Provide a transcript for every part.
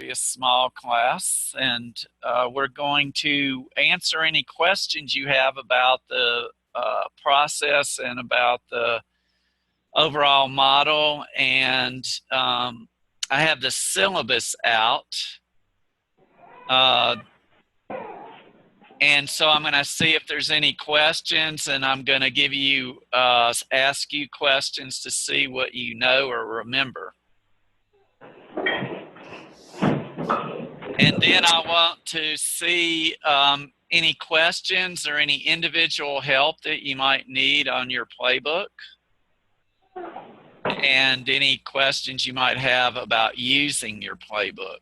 be a small class, and we're going to answer any questions you have about the process and about the overall model. And I have the syllabus out. And so I'm going to see if there's any questions, and I'm going to give you, ask you questions to see what you know or remember. And then I want to see any questions or any individual help that you might need on your playbook, and any questions you might have about using your playbook.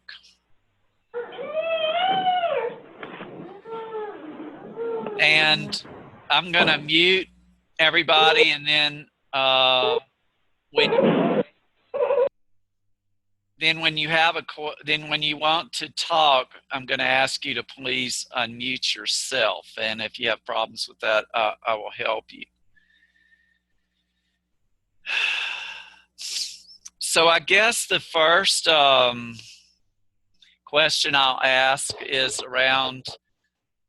And I'm going to mute everybody, and then when you have when you want to talk, I'm going to ask you to please unmute yourself. And if you have problems with that, I will help you. So I guess the first question I'll ask is around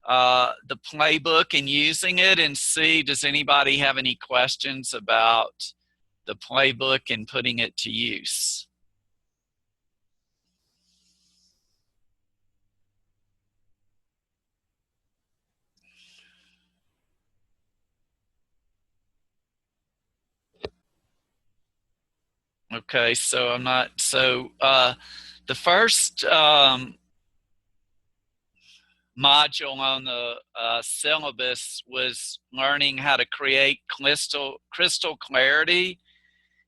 the playbook and using it, and see, does anybody have any questions about the playbook and putting it to use? Okay, so I'm not, so the first module on the syllabus was learning how to create crystal clarity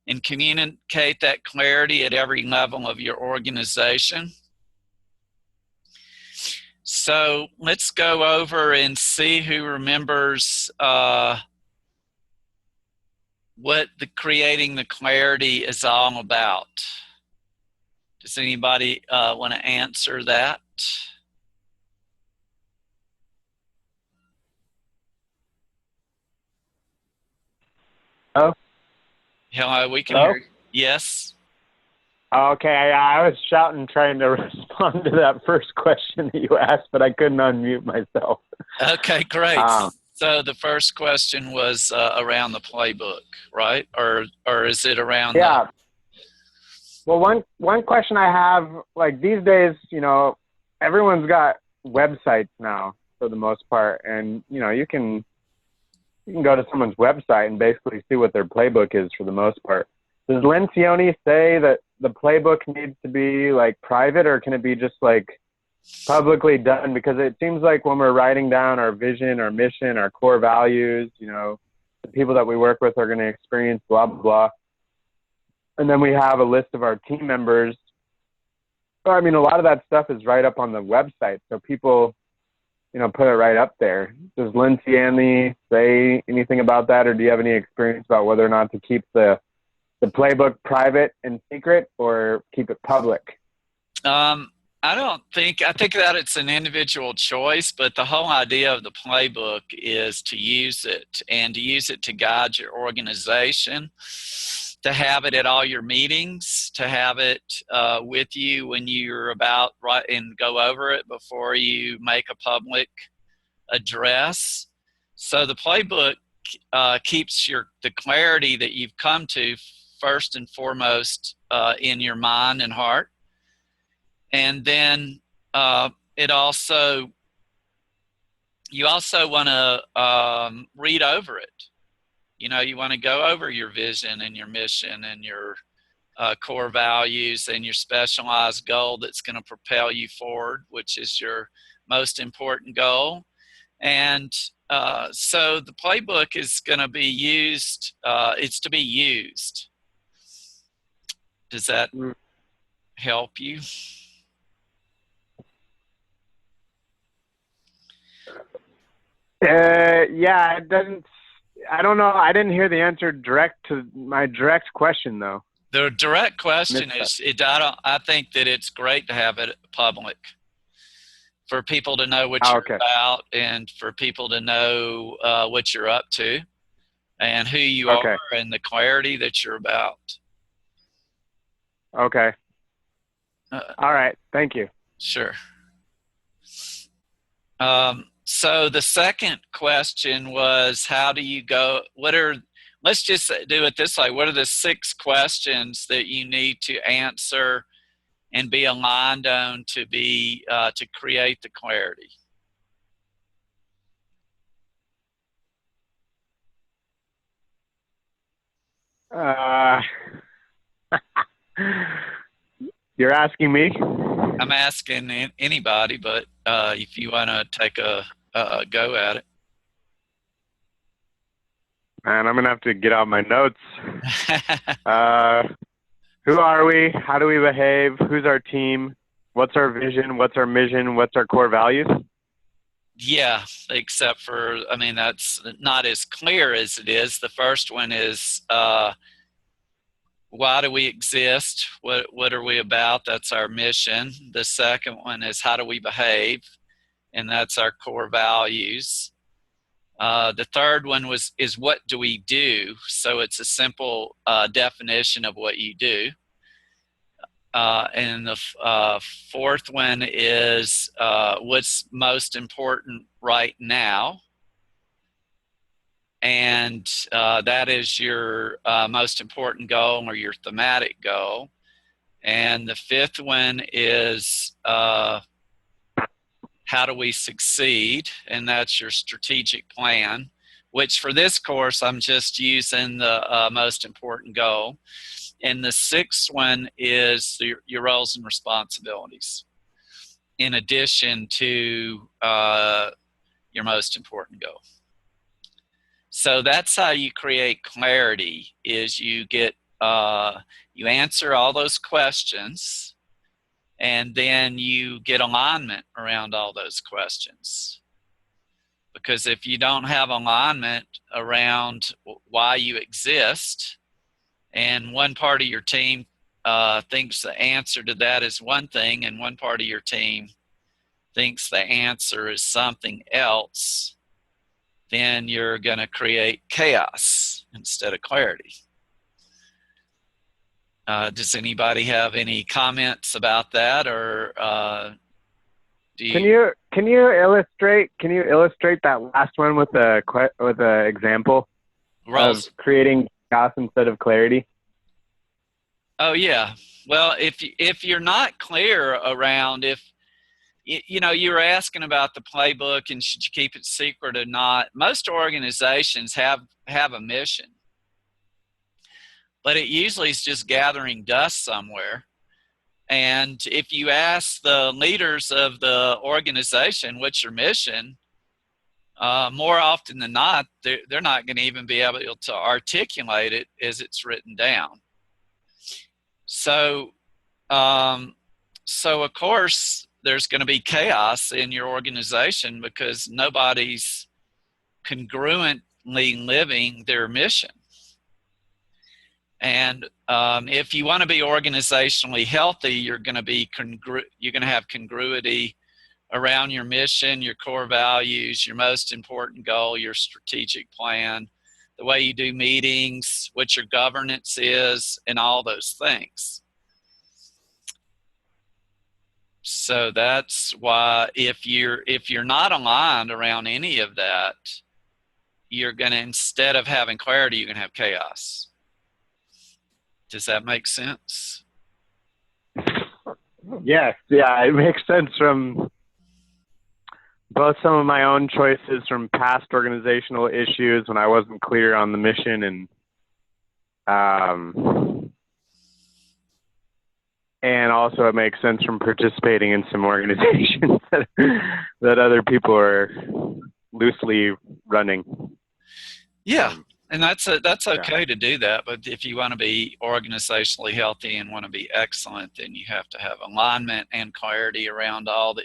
and communicate that clarity at every level of your organization. So let's go over and see who remembers what the creating the clarity is all about. Does anybody want to answer that? Oh. Hello, we can hear you. Yes. Okay, I was shouting trying to respond to that first question that you asked, but I couldn't unmute myself. Okay, great. So the first question was around the playbook, right? Or is it around? Yeah. Well, one question I have, like these days, you know, everyone's got websites now for the most part, and you know, you can go to someone's website and basically see what their playbook is for the most part. Does Lencioni say that the playbook needs to be like private, or can it be just like publicly done? Because it seems like when we're writing down our vision, our mission, our core values, you know, the people that we work with are going to experience blah, blah, blah. And then we have a list of our team members. So, I mean, a lot of that stuff is right up on the website. So people, you know, put it right up there. Does Lencioni say anything about that? Or do you have any experience about whether or not to keep the playbook private and secret, or keep it public? I think that it's an individual choice, but the whole idea of the playbook is to use it, and to use it to guide your organization, to have it at all your meetings, to have it with you when you're about and go over it before you make a public address. So the playbook keeps the clarity that you've come to first and foremost in your mind and heart. And then you also want to read over it. You know, you want to go over your vision and your mission and your core values and your specialized goal that's going to propel you forward, which is your most important goal. And so the playbook is going to be used, it's to be used. Does that help you? Yeah, it doesn't. I don't know. I didn't hear the answer direct to my direct question, though. The direct question is, I think that it's great to have it public for people to know what you're about, and for people to know what you're up to and who you are, and the clarity that you're about. Okay. All right. Thank you. Sure. So the second question was, how do you go? Let's just do it this way. What are the 6 questions that you need to answer and be aligned on to create the clarity? Uh, you're asking me? I'm asking anybody, but if you want to take a go at it. Man, I'm gonna have to get out my notes. Uh, who are we? How do we behave? Who's our team? What's our vision? What's our mission? What's our core values? Yeah, except for, I mean, that's not as clear as it is. The first one is, why do we exist? What are we about? That's our mission. The second one is, how do we behave? And that's our core values. The third one is, what do we do? So it's a simple definition of what you do. And the fourth one is, what's most important right now? And that is your most important goal or your thematic goal. And the fifth one is, how do we succeed? And that's your strategic plan, which for this course, I'm just using the most important goal. And the sixth one is your roles and responsibilities, in addition to your most important goal. So that's how you create clarity, is you get you answer all those questions, and then you get alignment around all those questions. Because if you don't have alignment around why you exist, and one part of your team thinks the answer to that is one thing, and one part of your team thinks the answer is something else, then you're going to create chaos instead of clarity. Does anybody have any comments about that, or do you? Can you illustrate that last one with a example of Roles. creating chaos instead of clarity? Oh yeah. Well, if you're not clear around, if you know, you were asking about the playbook and should you keep it secret or not. Most organizations have a mission, but it usually is just gathering dust somewhere. And if you ask the leaders of the organization, what's your mission? More often than not, they're not going to even be able to articulate it as it's written down. So, so of course, there's going to be chaos in your organization because nobody's congruently living their mission. And if you want to be organizationally healthy, you're going to have congruity around your mission, your core values, your most important goal, your strategic plan, the way you do meetings, what your governance is, and all those things. So that's why if you're not aligned around any of that, you're going to, instead of having clarity, you're going to have chaos. Does that make sense? Yes, yeah, it makes sense from both some of my own choices from past organizational issues when I wasn't clear on the mission, and also it makes sense from participating in some organizations that other people are loosely running. Yeah. And that's okay to do that, but if you want to be organizationally healthy and want to be excellent, then you have to have alignment and clarity around all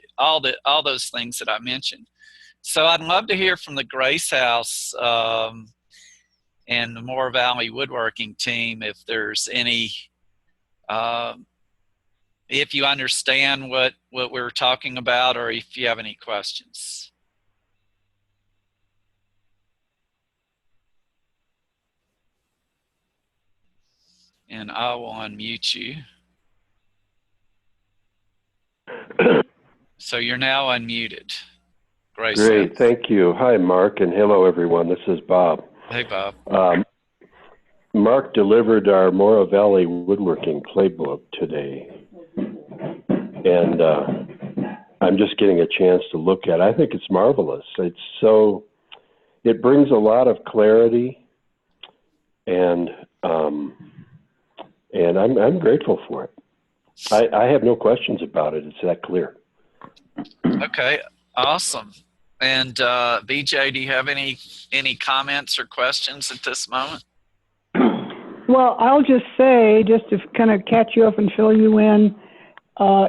those things that I mentioned. So I'd love to hear from the Grace House and the Moore Valley Woodworking team if there's any, if you understand what we're talking about, or if you have any questions. And I will unmute you. So you're now unmuted. Grace. Great, thank you. Hi, Mark, and hello, everyone. This is Bob. Hey, Bob. Mark delivered our Morro Valley woodworking playbook today, and I'm just getting a chance to look at it. I think it's marvelous. It brings a lot of clarity, and I'm grateful for it. I have no questions about it. It's that clear. Okay, awesome. And BJ, do you have any comments or questions at this moment? Well, I'll just say, just to kind of catch you up and fill you in,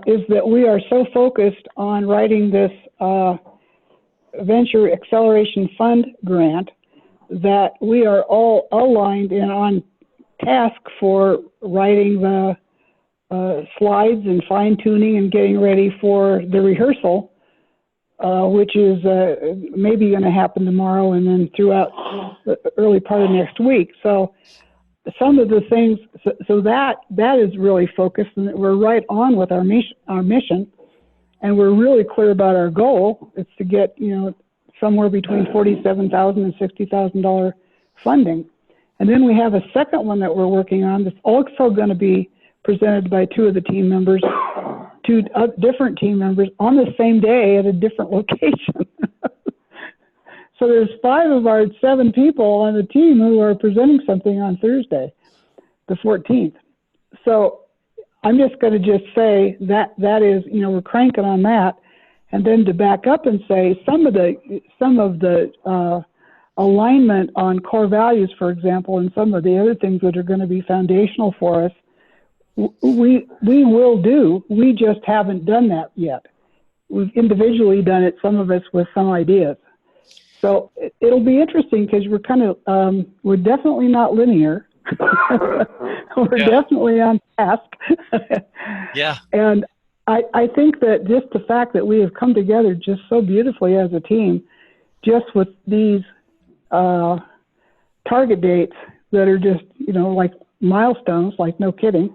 is that we are so focused on writing this Venture Acceleration Fund grant that we are all aligned and on task for writing the slides and fine-tuning and getting ready for the rehearsal, which is maybe going to happen tomorrow and then throughout the early part of next week. So some of the things, so that is really focused, and we're right on with our mission, and we're really clear about our goal. It's to get, somewhere between $47,000 and $60,000 funding. And then we have a second one that we're working on that's also going to be presented by two different team members on the same day at a different location. So there's 5 of our 7 people on the team who are presenting something on Thursday, the 14th. So I'm just going to just say that is, we're cranking on that. And then to back up and say some of the alignment on core values, for example, and some of the other things that are going to be foundational for us, we will do. We just haven't done that yet. We've individually done it, some of us with some ideas. So it'll be interesting because we're definitely not linear. We're definitely on task. Yeah. And I think that just the fact that we have come together just so beautifully as a team, just with these target dates that are just, like milestones, like no kidding,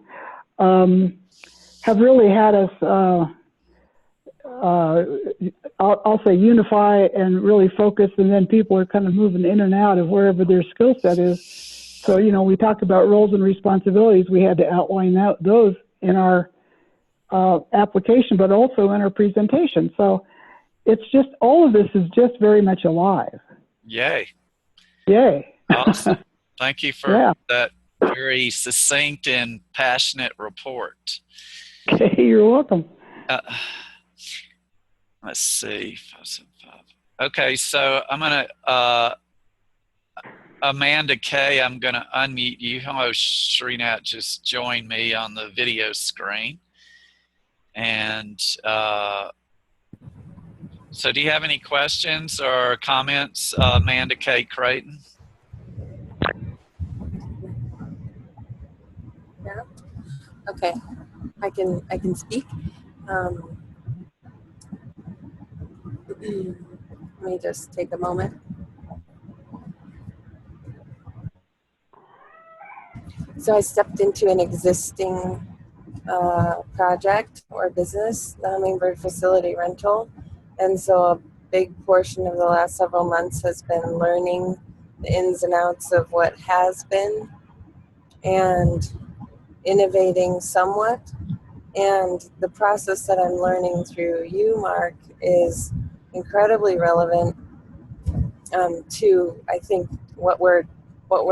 have really had us I'll say unify and really focus, and then people are kind of moving in and out of wherever their skill set is. So, we talked about roles and responsibilities. We had to outline those in our application, but also in our presentation. So it's just, all of this is just very much alive. Yay. Yay. Awesome. Thank you for that very succinct and passionate report. Okay, you're welcome. Let's see. Okay, so I'm going to, Amanda Kay, I'm going to unmute you. Hello, Srinath just joined me on the video screen. And so do you have any questions or comments, Amanda Kay Creighton? Yeah. Okay. I can speak. Let me just take a moment. So I stepped into an existing project or business, the Hummingbird Facility Rental. And so a big portion of the last several months has been learning the ins and outs of what has been and innovating somewhat. And the process that I'm learning through you, Mark, is incredibly relevant to, I think, what we're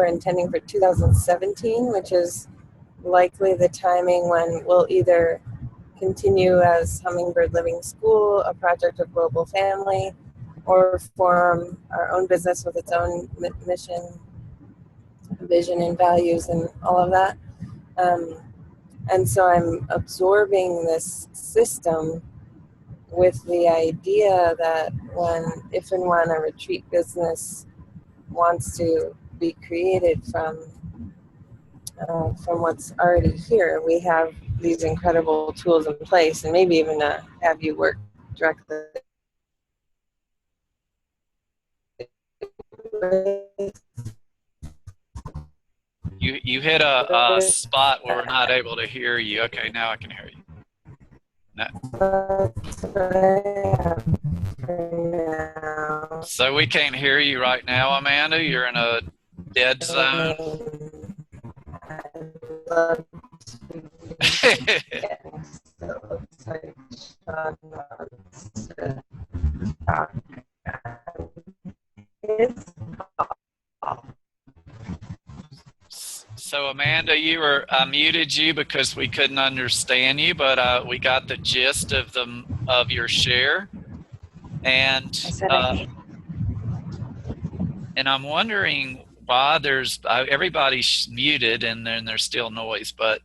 intending for 2017, which is likely the timing when we'll either continue as Hummingbird Living School, a project of global family, or form our own business with its own mission, vision, and values, and all of that. And so I'm absorbing this system with the idea that if and when a retreat business wants to be created from what's already here, we have these incredible tools in place, and maybe even have you work directly with. You hit a spot where we're not able to hear you. Okay, now I can hear you. That's what I have right now. So we can't hear you right now, Amanda. You're in a dead zone. I'd love to get so it looks like Sean wants to talk. It's So Amanda, I muted you because we couldn't understand you, but we got the gist of your share, and I'm wondering why there's everybody's muted and then there's still noise. But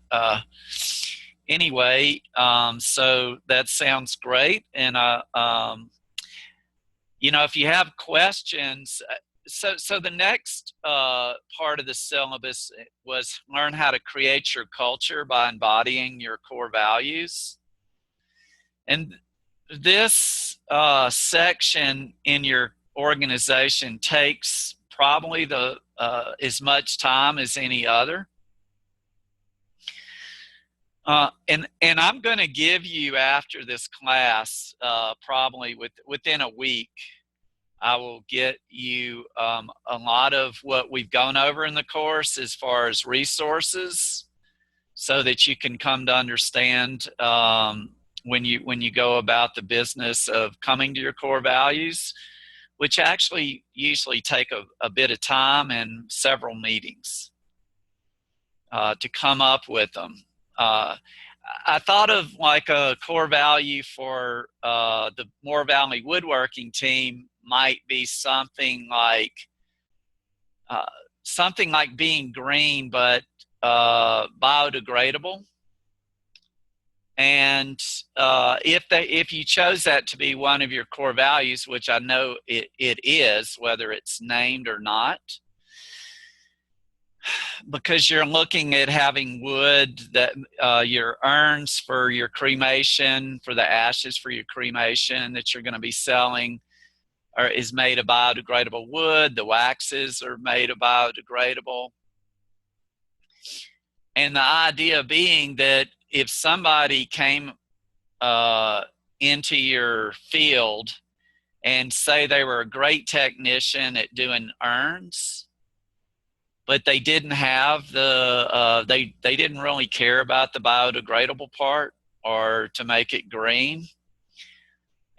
anyway, so that sounds great, and if you have questions. So the next part of the syllabus was learn how to create your culture by embodying your core values. And this section in your organization takes probably as much time as any other. And I'm going to give you after this class, probably within a week, I will get you a lot of what we've gone over in the course as far as resources, so that you can come to understand when you go about the business of coming to your core values, which actually usually take a bit of time and several meetings to come up with them. I thought of like a core value for the Moore Valley woodworking team might be something like being green but biodegradable. And if you chose that to be one of your core values, which I know it is, whether it's named or not, because you're looking at having wood that your urns for your cremation, for the ashes for your cremation that you're going to be selling is made of biodegradable wood. The waxes are made of biodegradable. And the idea being that if somebody came into your field and say they were a great technician at doing urns, but they didn't have they didn't really care about the biodegradable part or to make it green,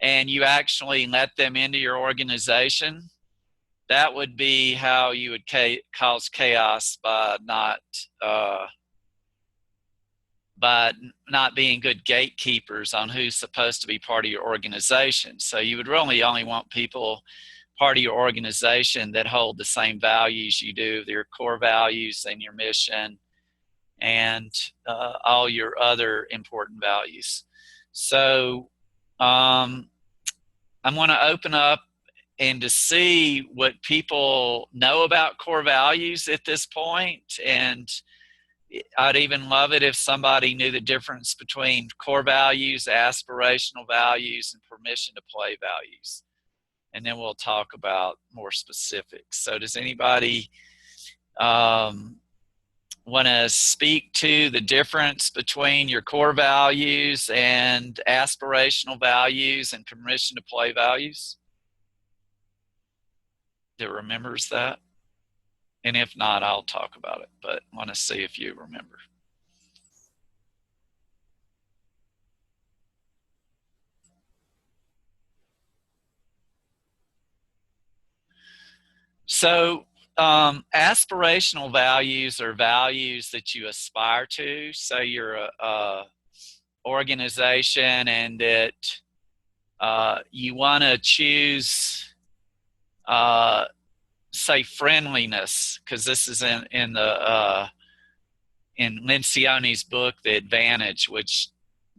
and you actually let them into your organization, that would be how you would cause chaos by not being good gatekeepers on who's supposed to be part of your organization. So you would really only want people part of your organization that hold the same values you do, their core values and your mission and all your other important values. So I'm going to open up and to see what people know about core values at this point. And I'd even love it if somebody knew the difference between core values, aspirational values, and permission to play values. And then we'll talk about more specifics. So does anybody want to speak to the difference between your core values and aspirational values and permission to play values? That remembers that? And if not, I'll talk about it, but I want to see if you remember. So aspirational values are values that you aspire to. So you're a organization and that you want to choose say friendliness, because this is in Lencioni's book, The Advantage, which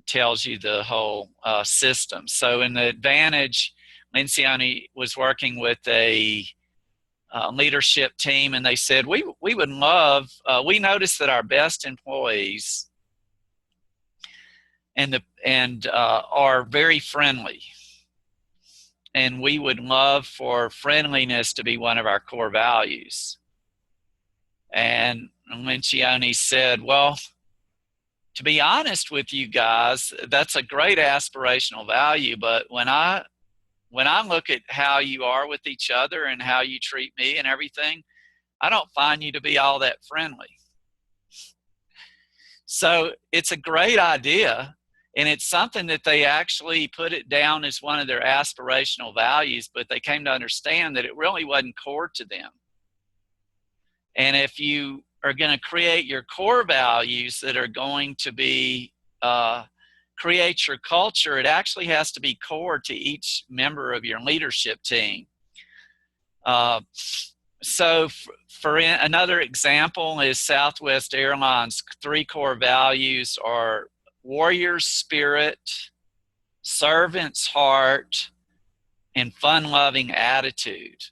tells you the whole system. So in The Advantage, Lencioni was working with a leadership team, and they said, we would love, we noticed that our best employees are very friendly. And we would love for friendliness to be one of our core values. And Lencioni said, well, to be honest with you guys, that's a great aspirational value. But when I look at how you are with each other and how you treat me and everything, I don't find you to be all that friendly. So it's a great idea, and it's something that they actually put it down as one of their aspirational values, but they came to understand that it really wasn't core to them. And if you are going to create your core values that are going to be create your culture, it actually has to be core to each member of your leadership team. So for another example is Southwest Airlines' 3 core values are warrior spirit, servant's heart, and fun-loving attitude.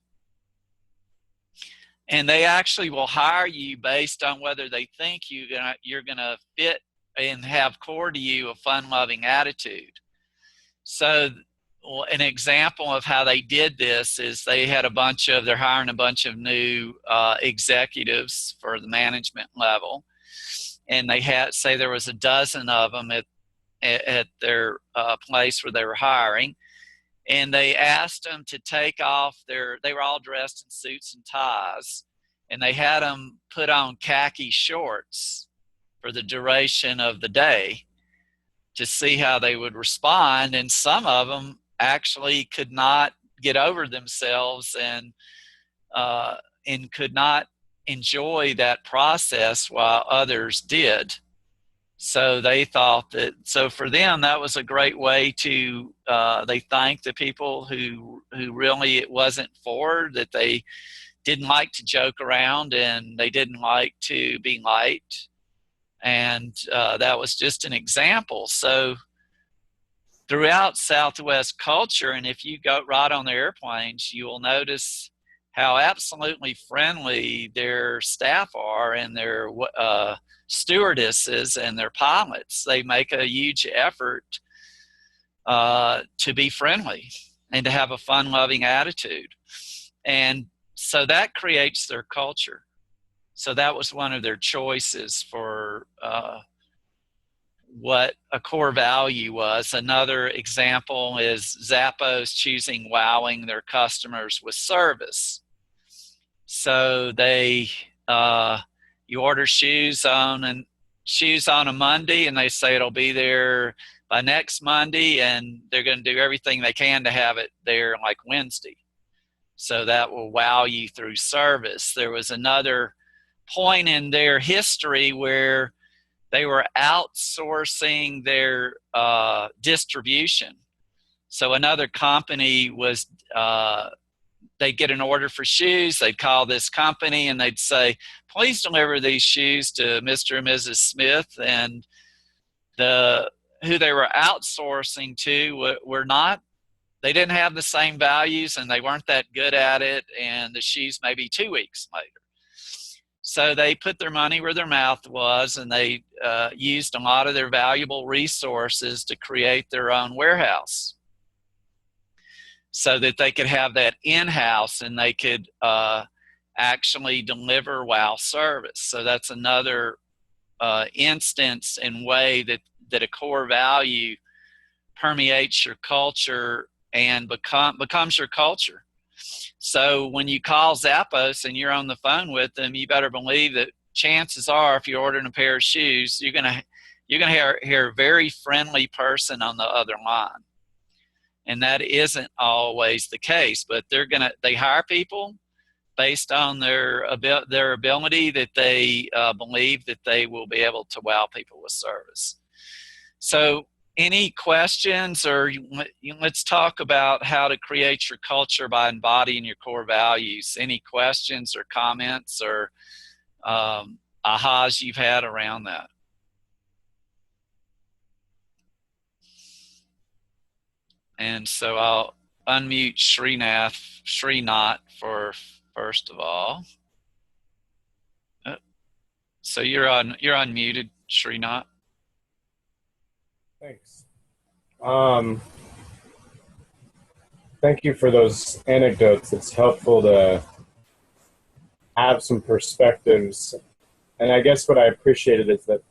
And they actually will hire you based on whether they think you're gonna fit and have core to you a fun-loving attitude. So an example of how they did this is they're hiring a bunch of new executives for the management level, and they say there was a dozen of them at their place where they were hiring, and they asked them to take off they were all dressed in suits and ties, and they had them put on khaki shorts for the duration of the day to see how they would respond. And some of them actually could not get over themselves and could not enjoy that process while others did. So they thought so for them, that was a great way to, they thanked the people who really it wasn't for, that they didn't like to joke around and they didn't like to be liked. And that was just an example. So throughout Southwest culture, and if you go right on the airplanes, you will notice how absolutely friendly their staff are, and their stewardesses and their pilots. They make a huge effort to be friendly and to have a fun-loving attitude. And so that creates their culture. So that was one of their choices for what a core value was. Another example is Zappos choosing wowing their customers with service. So you order shoes on a Monday, and they say it'll be there by next Monday, and they're going to do everything they can to have it there like Wednesday. So that will wow you through service. There was another point in their history where they were outsourcing their distribution. So another company was, they'd get an order for shoes, they'd call this company and they'd say, please deliver these shoes to Mr. and Mrs. Smith. And who they were outsourcing to they didn't have the same values, and they weren't that good at it, and the shoes maybe 2 weeks later. So they put their money where their mouth was, and they used a lot of their valuable resources to create their own warehouse so that they could have that in-house and they could actually deliver wow service. So that's another instance and way that a core value permeates your culture and becomes your culture. So when you call Zappos and you're on the phone with them, you better believe that chances are, if you're ordering a pair of shoes, you're gonna hear a very friendly person on the other line. And that isn't always the case, but they hire people based on their ability, that they believe that they will be able to wow people with service. So any questions, or let's talk about how to create your culture by embodying your core values. Any questions or comments or ahas you've had around that? And so I'll unmute Srinath for first of all. So you're unmuted, Srinath. Thanks. Thank you for those anecdotes. It's helpful to have some perspectives. And I guess what I appreciated is that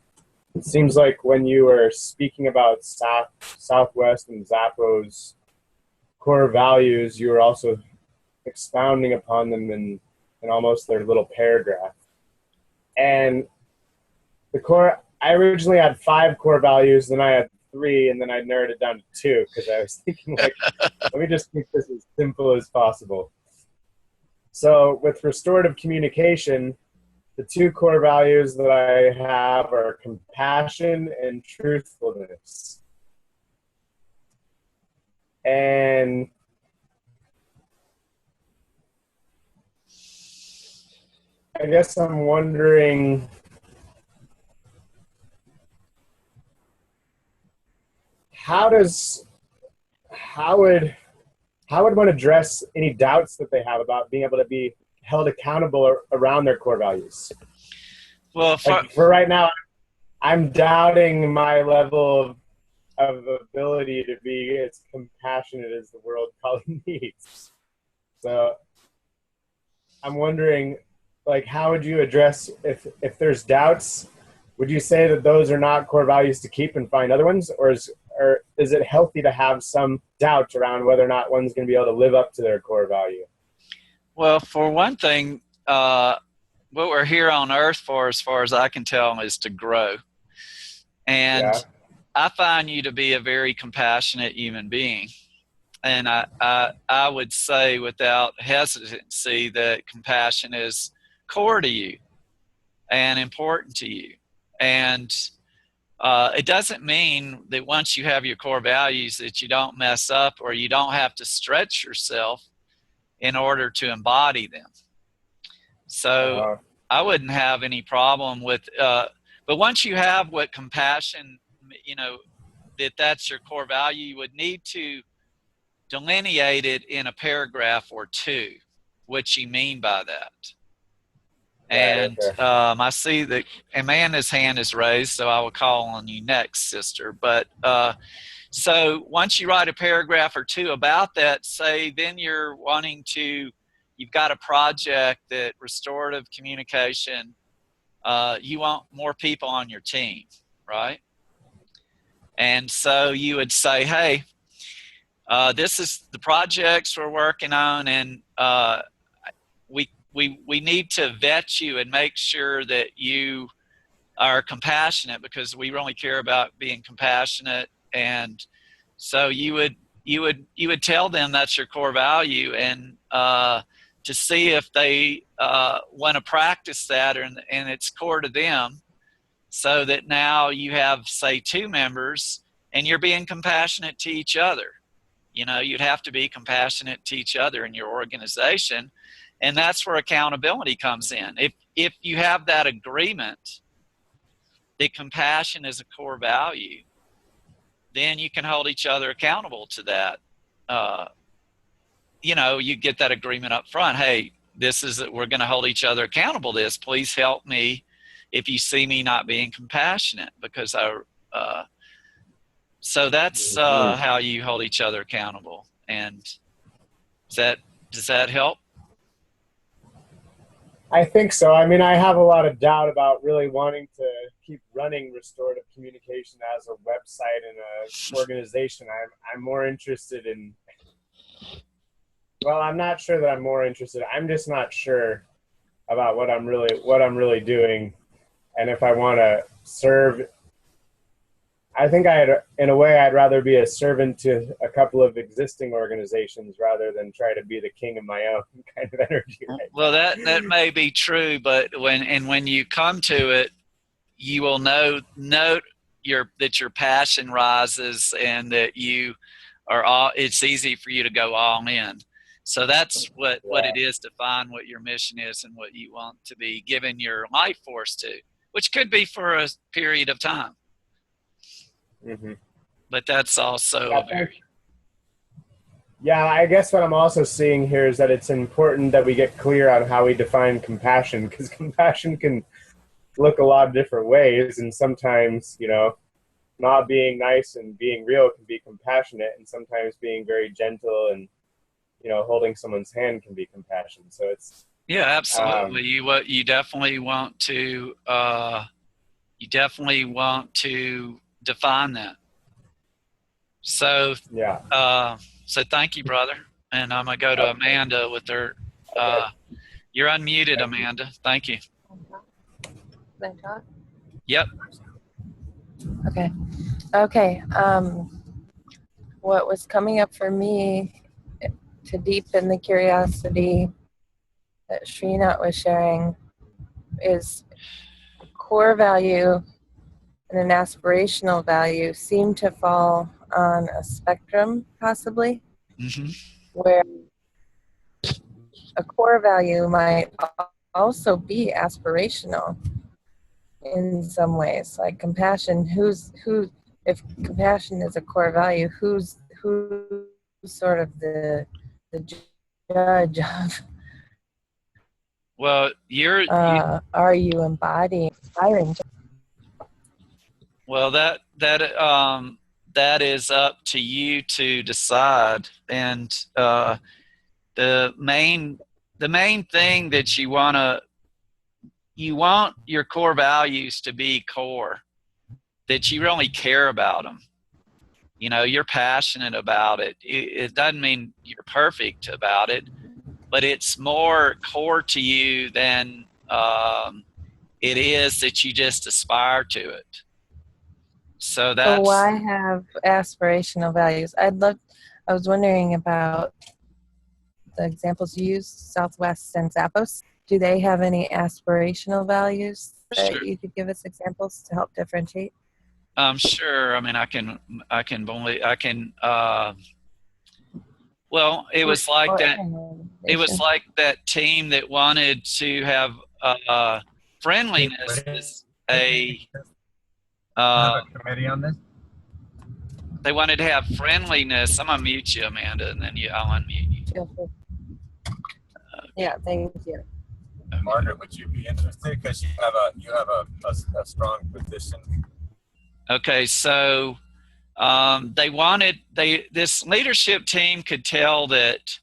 It seems like when you were speaking about Southwest and Zappo's core values, you were also expounding upon them in almost their little paragraph. And I originally had 5 core values, then I had 3, and then I narrowed it down to 2 because I was thinking, like, let me just make this as simple as possible. So with restorative communication, the 2 core values that I have are compassion and truthfulness. And I guess I'm wondering, how would one address any doubts that they have about being able to be held accountable around their core values? Well, like for right now, I'm doubting my level of ability to be as compassionate as the world probably needs. So I'm wondering, like, how would you address if there's doubts? Would you say that those are not core values to keep and find other ones, or is it healthy to have some doubt around whether or not one's going to be able to live up to their core value? Well, for one thing, what we're here on Earth for, as far as I can tell, is to grow. And Yeah. I find you to be a very compassionate human being. And I would say without hesitancy that compassion is core to you and important to you. And it doesn't mean that once you have your core values that you don't mess up or you don't have to stretch yourself in order to embody them. So I wouldn't have any problem with, but once you have what compassion, that's your core value, you would need to delineate it in a paragraph or 2, what you mean by that. And I see that Amanda's hand is raised, so I will call on you next, sister. But so once you write a paragraph or 2 about that, say then you've got a project that restorative communication, you want more people on your team, right? And so you would say, hey, this is the projects we're working on, and we need to vet you and make sure that you are compassionate, because we really care about being compassionate. And so you would tell them that's your core value, and to see if they want to practice that, and it's core to them, so that now you have, say, 2 members and you're being compassionate to each other. You'd have to be compassionate to each other in your organization. And that's where accountability comes in. If you have that agreement that compassion is a core value, then you can hold each other accountable to that. You get that agreement up front. Hey, we're going to hold each other accountable to this. Please help me if you see me not being compassionate, because so that's how you hold each other accountable. And does that help? I think so. I mean, I have a lot of doubt about really wanting to keep running restorative communication as a website and an organization. I'm more interested in, well, I'm not sure that I'm more interested. I'm just not sure about what I'm really doing, and if I want to serve. I think in a way, I'd rather be a servant to a couple of existing organizations rather than try to be the king of my own kind of energy. Right? Well, that may be true, but when you come to it, you will note that your passion rises, and that it's easy for you to go all in. So that's what it is to find what your mission is and what you want to be giving your life force to, which could be for a period of time. Mm-hmm. But that's also I guess what I'm also seeing here is that it's important that we get clear on how we define compassion, because compassion can look a lot of different ways, and sometimes not being nice and being real can be compassionate, and sometimes being very gentle and holding someone's hand can be compassion. So it's absolutely. You definitely want to you definitely want to define that. So, Yeah. so thank you, brother. And I'm gonna go to Amanda with her. You're unmuted, Amanda. Thank you. Can I talk? Yep. Okay. Okay. What was coming up for me to deepen the curiosity that Srinath was sharing is a core value and an aspirational value seem to fall on a spectrum, possibly, Mm-hmm. where a core value might also be aspirational in some ways, like compassion. If compassion is a core value, who's sort of the judge of Well, are you embodying inspiring? well, that is up to you to decide. And the main thing that you want your core values to be core, that you really care about them. You know, you're passionate about it. It doesn't mean you're perfect about it, but it's more core to you than it is that you just aspire to it. So So that's why have aspirational values? I was wondering about the examples you used, Southwest and Zappos. Do they have any aspirational values that sure. you could give us examples to help differentiate? Sure. I mean, well, it was like that. It was like that team that wanted to have friendliness as a. Have a committee on this? They wanted to have friendliness. I'm gonna mute you, Amanda, and then I'll unmute you. Feel free. Yeah, thank you. Margaret, would you be interested? Because you have a strong position. Okay, so this leadership team could tell that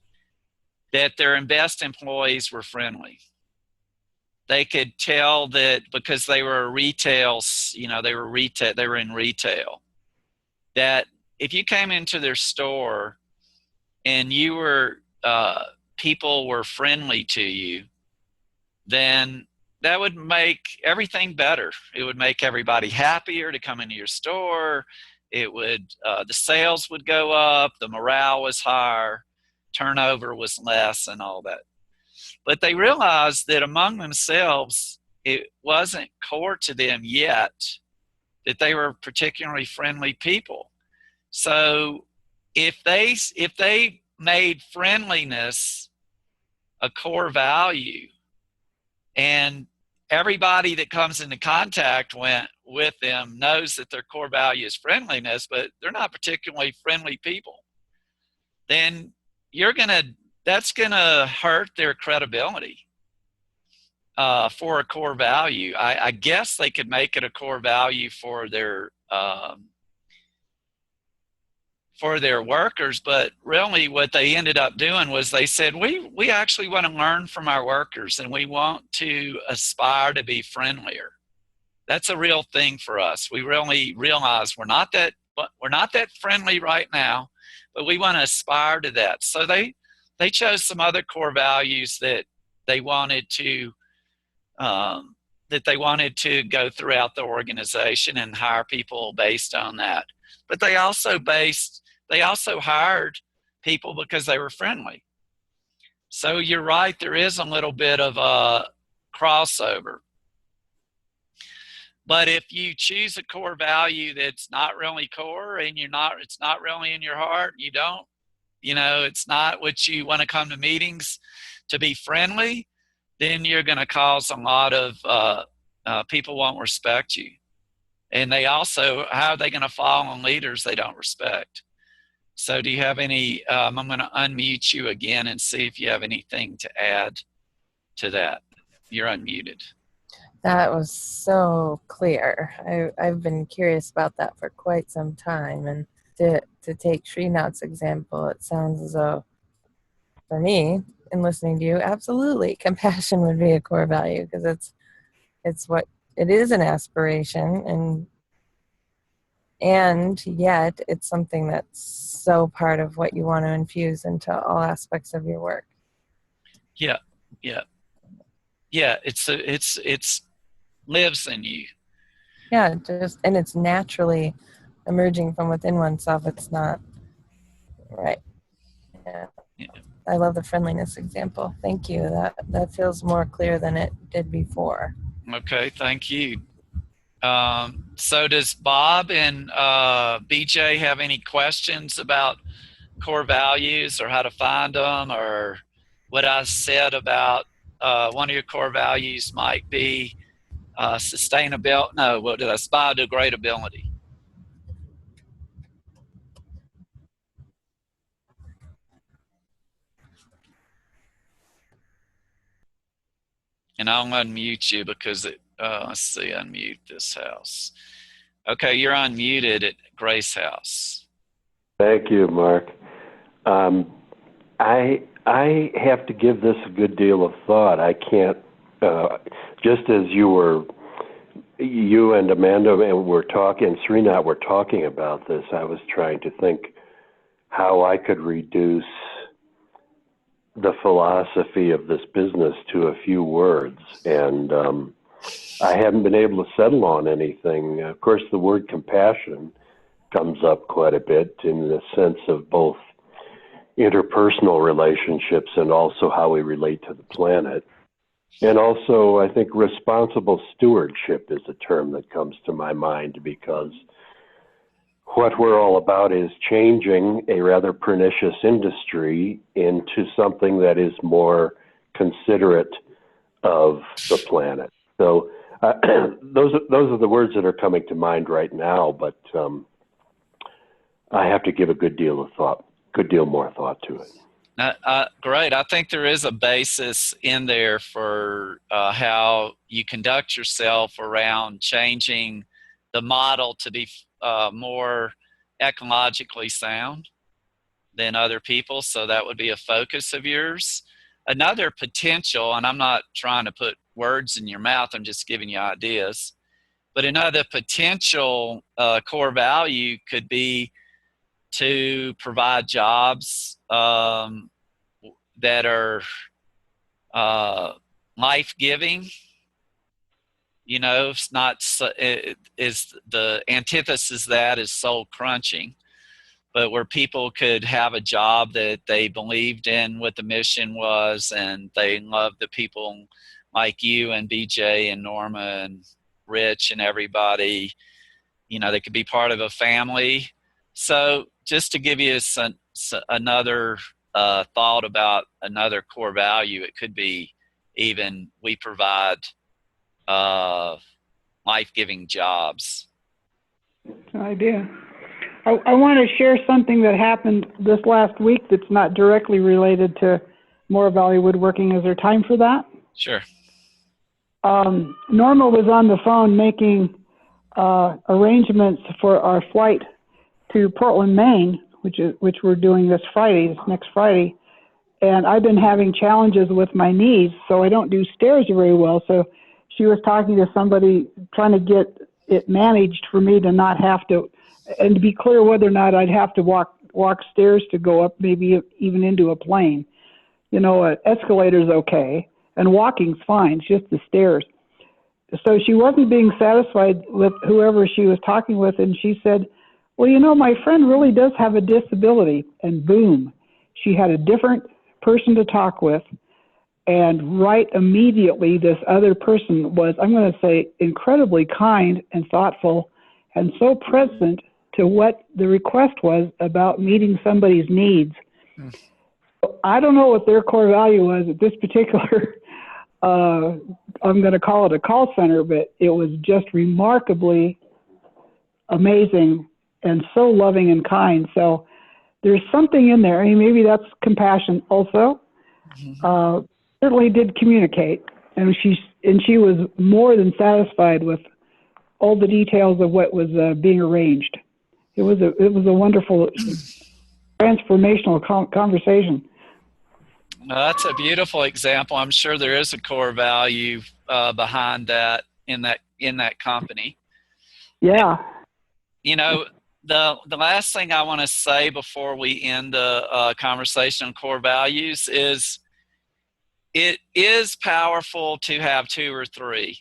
their best employees were friendly. They could tell that because they were they were in retail, that if you came into their store and you were people were friendly to you, then that would make everything better. It would make everybody happier to come into your store. It would the sales would go up, the morale was higher, turnover was less, and all that. But they realized that among themselves, it wasn't core to them yet that they were particularly friendly people. So if they made friendliness a core value, and everybody that comes into contact with them knows that their core value is friendliness, but they're not particularly friendly people, then that's gonna hurt their credibility for a core value. I guess they could make it a core value for their workers, but really what they ended up doing was they said, we actually want to learn from our workers and we want to aspire to be friendlier. That's a real thing for us. We really realize we're not that friendly right now, but we want to aspire to that. So they chose some other core values that they wanted to go throughout the organization and hire people based on that. But they also hired people because they were friendly. So you're right, there is a little bit of a crossover. But if you choose a core value that's not really core and it's not really in your heart, it's not what you want to come to meetings to be friendly, then you're going to cause a lot of people won't respect you. And how are they going to follow on leaders they don't respect? So do you have any, I'm going to unmute you again and see if you have anything to add to that. You're unmuted. That was so clear. I've been curious about that for quite some time. And to take Srinath's example, it sounds as though, for me, in listening to you, absolutely, compassion would be a core value because it's what it is an aspiration, and yet it's something that's so part of what you want to infuse into all aspects of your work. Yeah, yeah, yeah. It's lives in you. Yeah, and it's naturally emerging from within oneself. It's not right. Yeah. Yeah. I love the friendliness example. Thank you. That feels more clear than it did before. Okay, thank you. So does Bob and BJ have any questions about core values or how to find them, or what I said about one of your core values might be sustainability? No, what did I? Biodegradability. And I'll unmute you because let's see, unmute this house. Okay, you're unmuted at Grace House. Thank you, Mark. I have to give this a good deal of thought. I can't, just as you and Amanda were talking, Srinath were talking about this, I was trying to think how I could reduce the philosophy of this business to a few words. And I haven't been able to settle on anything. Of course, the word compassion comes up quite a bit in the sense of both interpersonal relationships and also how we relate to the planet. And also, I think responsible stewardship is a term that comes to my mind, because what we're all about is changing a rather pernicious industry into something that is more considerate of the planet. So those are the words that are coming to mind right now, but I have to give a good deal more thought to it. Great. I think there is a basis in there for how you conduct yourself around changing the model to be more ecologically sound than other people. So that would be a focus of yours. Another potential, and I'm not trying to put words in your mouth, I'm just giving you ideas, but another potential core value could be to provide jobs that are life-giving. You know, it's not is the antithesis of that is soul crunching, but where people could have a job that they believed in what the mission was, and they loved the people like you and BJ and Norma and Rich and everybody. You know, they could be part of a family. So just to give you another thought about another core value, it could be even we provide life-giving jobs. Good idea. I want to share something that happened this last week that's not directly related to More Valley Woodworking. Is there time for that? Sure. Norma was on the phone making arrangements for our flight to Portland, Maine, which we're doing this next Friday. And I've been having challenges with my knees, so I don't do stairs very well. So she was talking to somebody trying to get it managed for me to not have to, and to be clear whether or not I'd have to walk stairs to go up, maybe even into a plane. You know, an escalator's okay, and walking's fine. It's just the stairs. So she wasn't being satisfied with whoever she was talking with, and she said, well, you know, my friend really does have a disability. And boom, she had a different person to talk with. And right immediately, this other person was, I'm going to say, incredibly kind and thoughtful and so present to what the request was about meeting somebody's needs. I don't know what their core value was at this particular, I'm going to call it a call center, but it was just remarkably amazing and so loving and kind. So there's something in there. I mean, maybe that's compassion also. Certainly did communicate, and she was more than satisfied with all the details of what was being arranged. It was a wonderful, transformational conversation. That's a beautiful example. I'm sure there is a core value behind that, in in that company. Yeah. You know, the last thing I want to say before we end the conversation on core values is it is powerful to have 2 or 3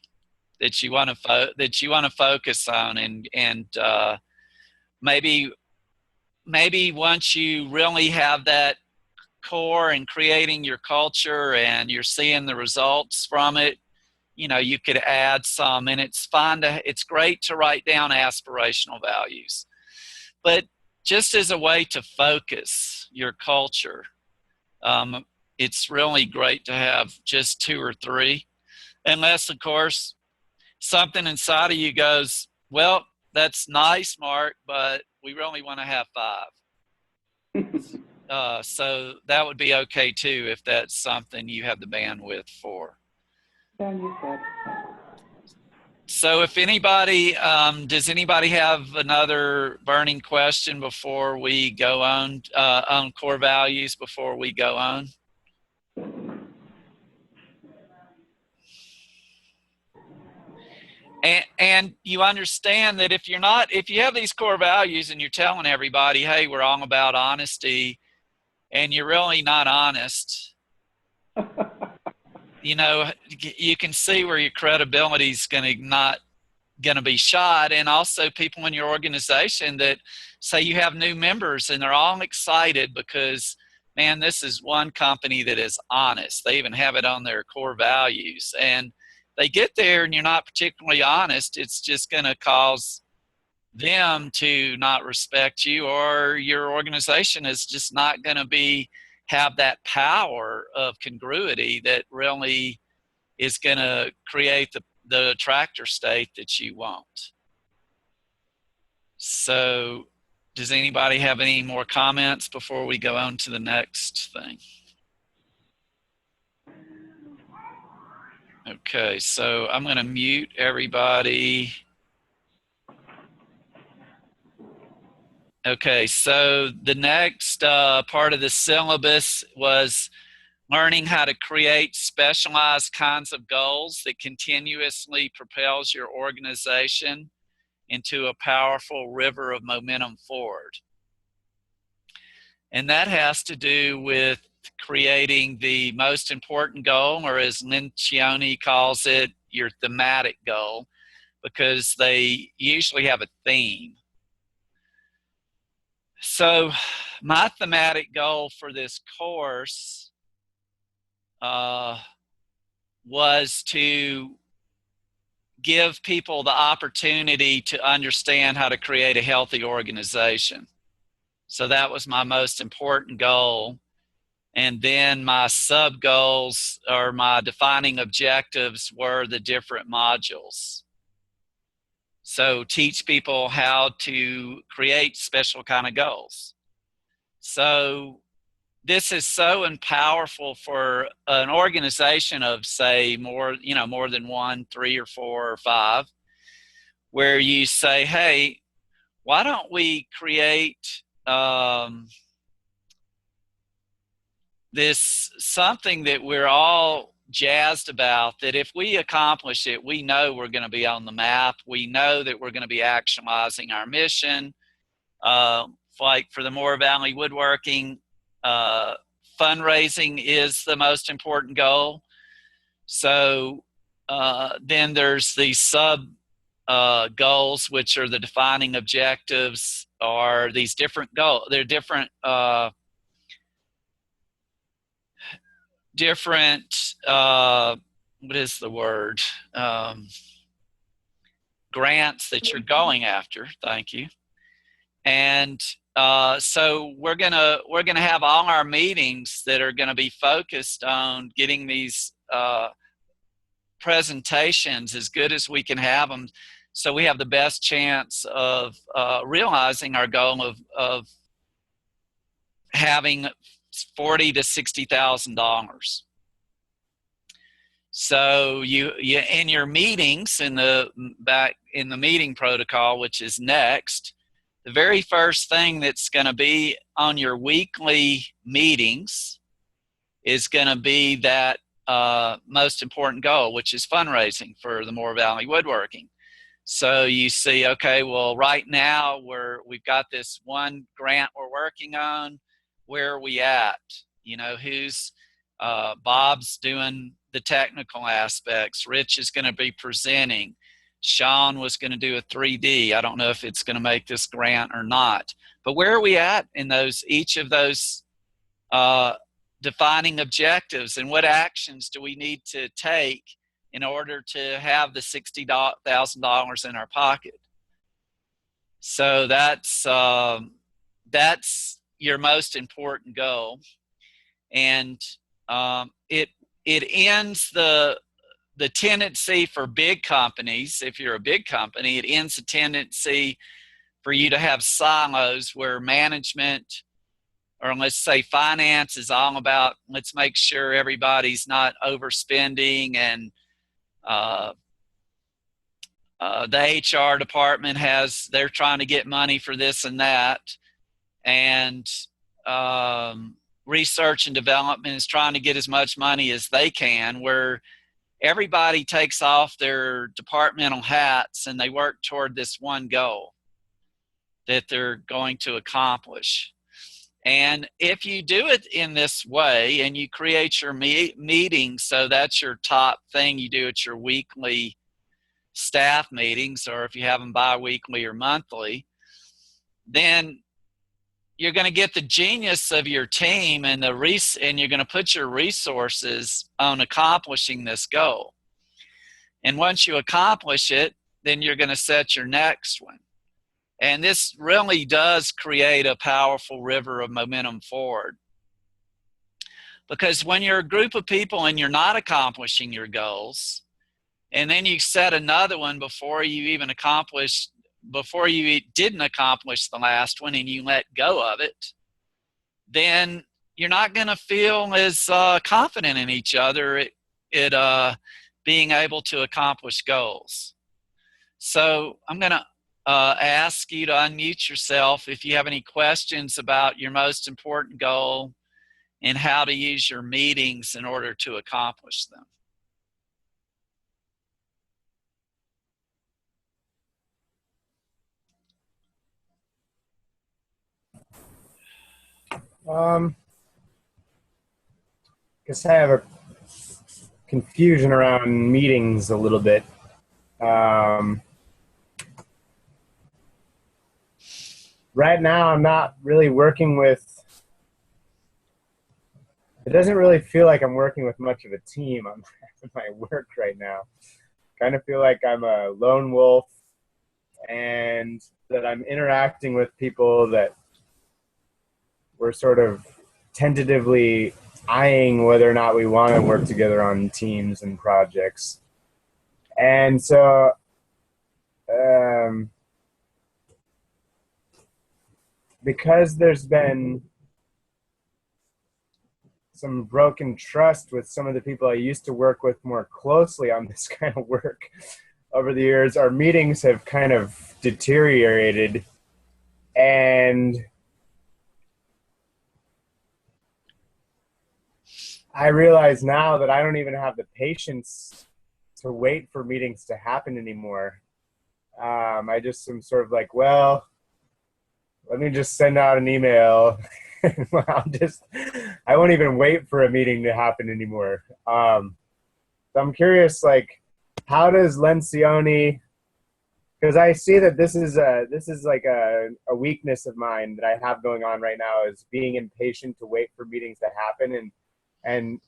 that you want to focus on, and maybe once you really have that core and creating your culture and you're seeing the results from it, you know, you could add some. And it's great to write down aspirational values, but just as a way to focus your culture, it's really great to have just 2 or 3, unless of course something inside of you goes, well, that's nice, Mark, but we really want to have 5. So that would be okay too, if that's something you have the bandwidth for. So if anybody, does anybody have another burning question before we go on core values before we go on? And you understand that if you have these core values and you're telling everybody, hey, we're all about honesty, and you're really not honest, you know, you can see where your credibility is not going to be shot. And also people in your organization that say you have new members and they're all excited because, man, this is one company that is honest. They even have it on their core values. And they get there and you're not particularly honest, it's just going to cause them to not respect you, or your organization is just not going to have that power of congruity that really is going to create the attractor state that you want. So does anybody have any more comments before we go on to the next thing? Okay, so I'm going to mute everybody. Okay, so the next part of the syllabus was learning how to create specialized kinds of goals that continuously propels your organization into a powerful river of momentum forward. And that has to do with creating the most important goal, or as Lencioni calls it, your thematic goal, because they usually have a theme. So my thematic goal for this course was to give people the opportunity to understand how to create a healthy organization. So that was my most important goal. And then my sub goals, or my defining objectives, were the different modules. So teach people how to create special kind of goals. So this is so powerful for an organization of, say, more than 1, 3 or 4 or 5, where you say, hey, why don't we create this something that we're all jazzed about, that if we accomplish it, we know we're going to be on the map. We know that we're going to be actualizing our mission. Like for the Moore Valley Woodworking, fundraising is the most important goal. So then there's the sub goals, which are the defining objectives, are these different goals. They're different what is the word? Grants that you're going after. Thank you. And so we're gonna have all our meetings that are gonna be focused on getting these presentations as good as we can have them, so we have the best chance of realizing our goal of having $40,000 to $60,000. So you in your meetings, in the meeting protocol, which is next, the very first thing that's going to be on your weekly meetings is going to be that most important goal, which is fundraising for the Moore Valley Woodworking. So you see, okay, well, right now we've got this one grant we're working on. Where are we at? You know, who's Bob's doing the technical aspects. Rich is going to be presenting. Sean was going to do a 3D. I don't know if it's going to make this grant or not. But where are we at in each of those defining objectives, and what actions do we need to take in order to have the $60,000 in our pocket? So that's your most important goal, and it ends the tendency for big companies. If you're a big company, it ends the tendency for you to have silos where management, or let's say finance, is all about, let's make sure everybody's not overspending, and the HR department they're trying to get money for this and that, and research and development is trying to get as much money as they can, where everybody takes off their departmental hats and they work toward this one goal that they're going to accomplish. And if you do it in this way and you create your meetings, so that's your top thing you do at your weekly staff meetings, or if you have them bi-weekly or monthly, then you're going to get the genius of your team and you're going to put your resources on accomplishing this goal. And once you accomplish it, then you're going to set your next one. And this really does create a powerful river of momentum forward. Because when you're a group of people and you're not accomplishing your goals, and then you set another one before you didn't accomplish the last one and you let go of it, then you're not going to feel as confident in each other at being able to accomplish goals. So I'm going to ask you to unmute yourself if you have any questions about your most important goal and how to use your meetings in order to accomplish them. Guess I have a confusion around meetings a little bit. Right now, I'm not really working with, it doesn't really feel like I'm working with much of a team on my work right now. Kind of feel like I'm a lone wolf, and that I'm interacting with people that we're sort of tentatively eyeing whether or not we want to work together on teams and projects. And so because there's been some broken trust with some of the people I used to work with more closely on this kind of work over the years, our meetings have kind of deteriorated. And I realize now that I don't even have the patience to wait for meetings to happen anymore. I just am sort of like, well, let me just send out an email. I won't even wait for a meeting to happen anymore. So I'm curious, like, how does Lencioni, because I see that this is like a weakness of mine that I have going on right now, is being impatient to wait for meetings to happen and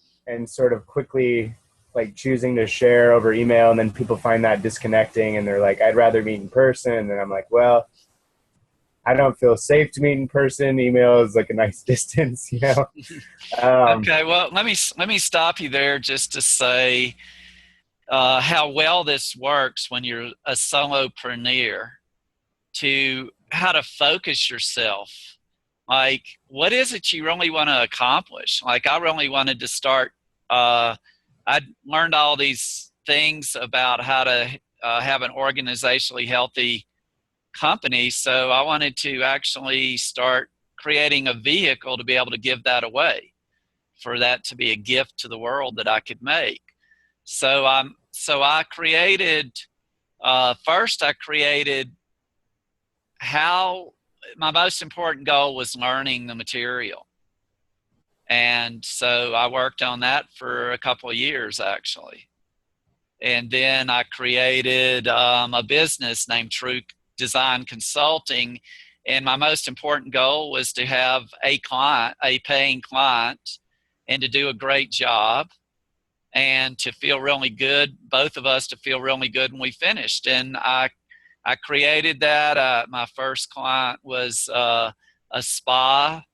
sort of quickly like choosing to share over email, and then people find that disconnecting and they're like, I'd rather meet in person. And then I'm like, well, I don't feel safe to meet in person. Email is like a nice distance, you know? Okay, well, let me stop you there just to say how well this works when you're a solopreneur, to how to focus yourself. Like, what is it you really want to accomplish? Like, I really wanted to start, I learned all these things about how to have an organizationally healthy company. So I wanted to actually start creating a vehicle to be able to give that away for that to be a gift to the world that I could make. So I created, first I created how my most important goal was learning the material. And so I worked on that for a couple of years, actually. And then I created a business named True Design Consulting. And my most important goal was to have a client, a paying client, and to do a great job and to feel really good, both of us to feel really good when we finished. And I created that. My first client was a spa,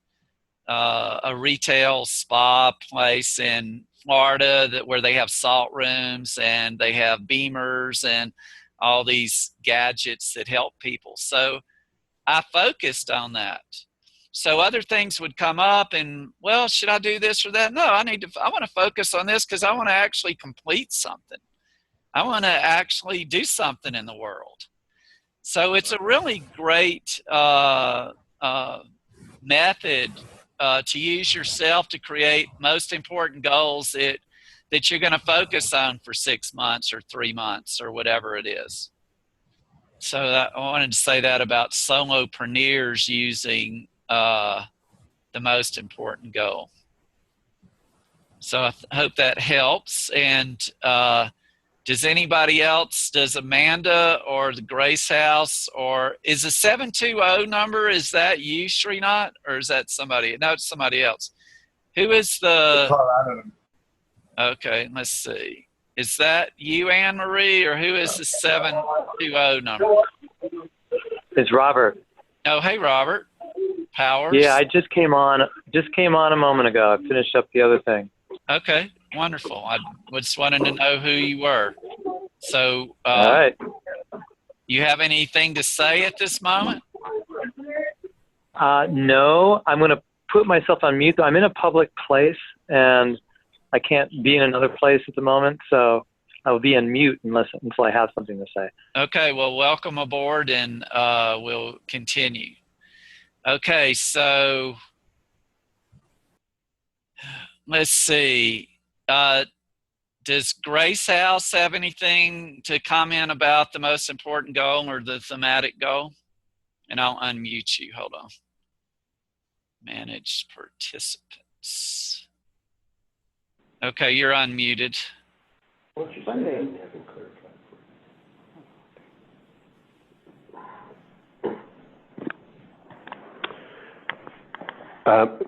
a retail spa place in Florida where they have salt rooms and they have beamers and all these gadgets that help people. So I focused on that. So other things would come up and, well, should I do this or that? No, I want to focus on this because I want to actually complete something. I want to actually do something in the world. So it's a really great method to use yourself to create most important goals that you're going to focus on for 6 months or 3 months or whatever it is. So I wanted to say that about solopreneurs using the most important goal. So I hope that helps. And does anybody else, does Amanda or the Grace House, or is the 720 number, is that you, Srinath, or is that somebody? No, it's somebody else. Who is the okay, let's see. Is that you, Anne Marie, or who is the 720 number? It's Robert. Oh, hey, Robert. Powers? Yeah, I just came on a moment ago. I finished up the other thing. Okay, wonderful. I just wanted to know who you were. So, all right. You have anything to say at this moment? No, I'm going to put myself on mute. I'm in a public place, and I can't be in another place at the moment, so I will be on mute until I have something to say. Okay, well, welcome aboard, and we'll continue. Okay, so let's see. Does Grace House have anything to comment about the most important goal or the thematic goal? And I'll unmute you. Hold on. Manage participants. Okay, you're unmuted. Sunday.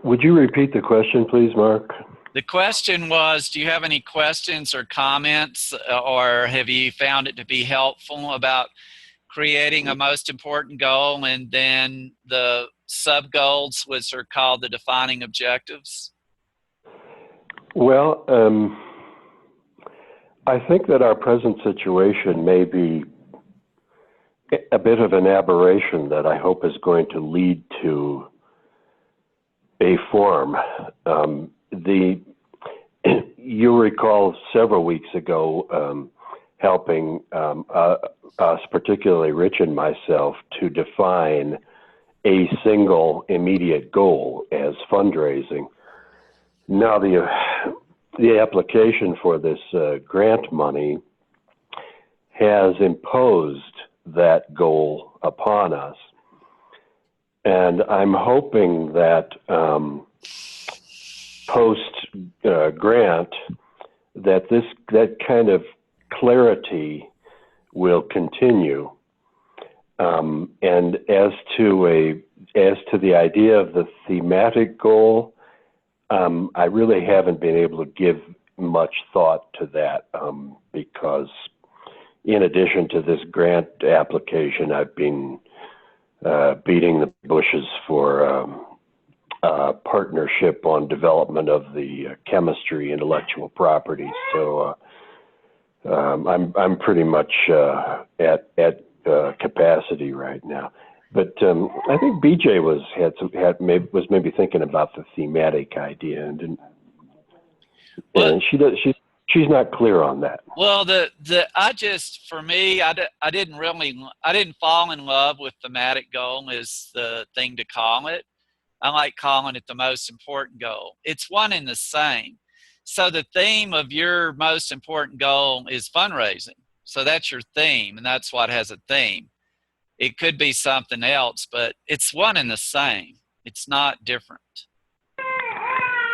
Would you repeat the question, please, Mark? The question was, do you have any questions or comments, or have you found it to be helpful about creating a most important goal and then the sub-goals, which are called the defining objectives? Well, I think that our present situation may be a bit of an aberration that I hope is going to lead to a form. You recall several weeks ago helping us, particularly Rich and myself, to define a single immediate goal as fundraising. Now the application for this grant money has imposed that goal upon us. And I'm hoping that post-grant, that kind of clarity will continue. And as to the idea of the thematic goal, I really haven't been able to give much thought to that because in addition to this grant application, I've been beating the bushes for partnership on development of the chemistry intellectual property. So I'm pretty much at capacity right now. But I think BJ was maybe thinking about the thematic idea and didn't. And she's not clear on that. Well, for me, I didn't fall in love with thematic goal as the thing to call it. I like calling it the most important goal. It's one and the same. So the theme of your most important goal is fundraising. So that's your theme, and that's what has a theme. It could be something else, but it's one and the same. It's not different.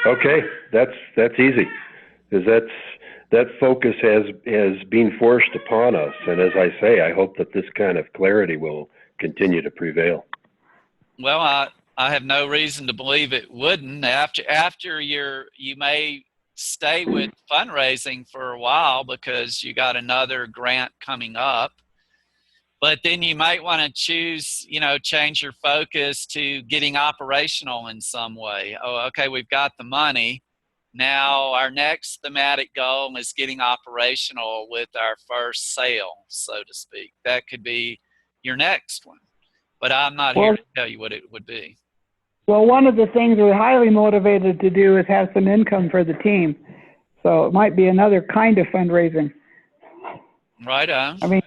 Okay, that's easy, because that focus has been forced upon us, and as I say, I hope that this kind of clarity will continue to prevail. Well, I have no reason to believe it wouldn't. After you may stay with fundraising for a while because you got another grant coming up. But then you might want to choose, change your focus to getting operational in some way. Oh, okay, we've got the money. Now our next thematic goal is getting operational with our first sale, so to speak. That could be your next one. But I'm not here to tell you what it would be. Well, one of the things we're highly motivated to do is have some income for the team. So it might be another kind of fundraising. Right on. I mean,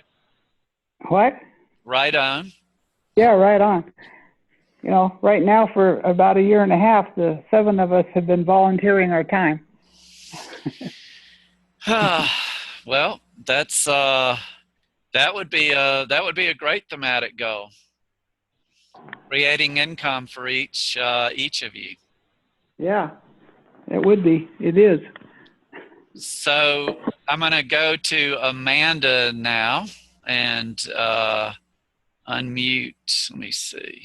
what? Right on. Yeah, right on. Right now for about a year and a half, the 7 of us have been volunteering our time. Well, that would be a great thematic goal. Creating income for each of you. Yeah, it would be. It is. So I'm going to go to Amanda now and unmute. Let me see.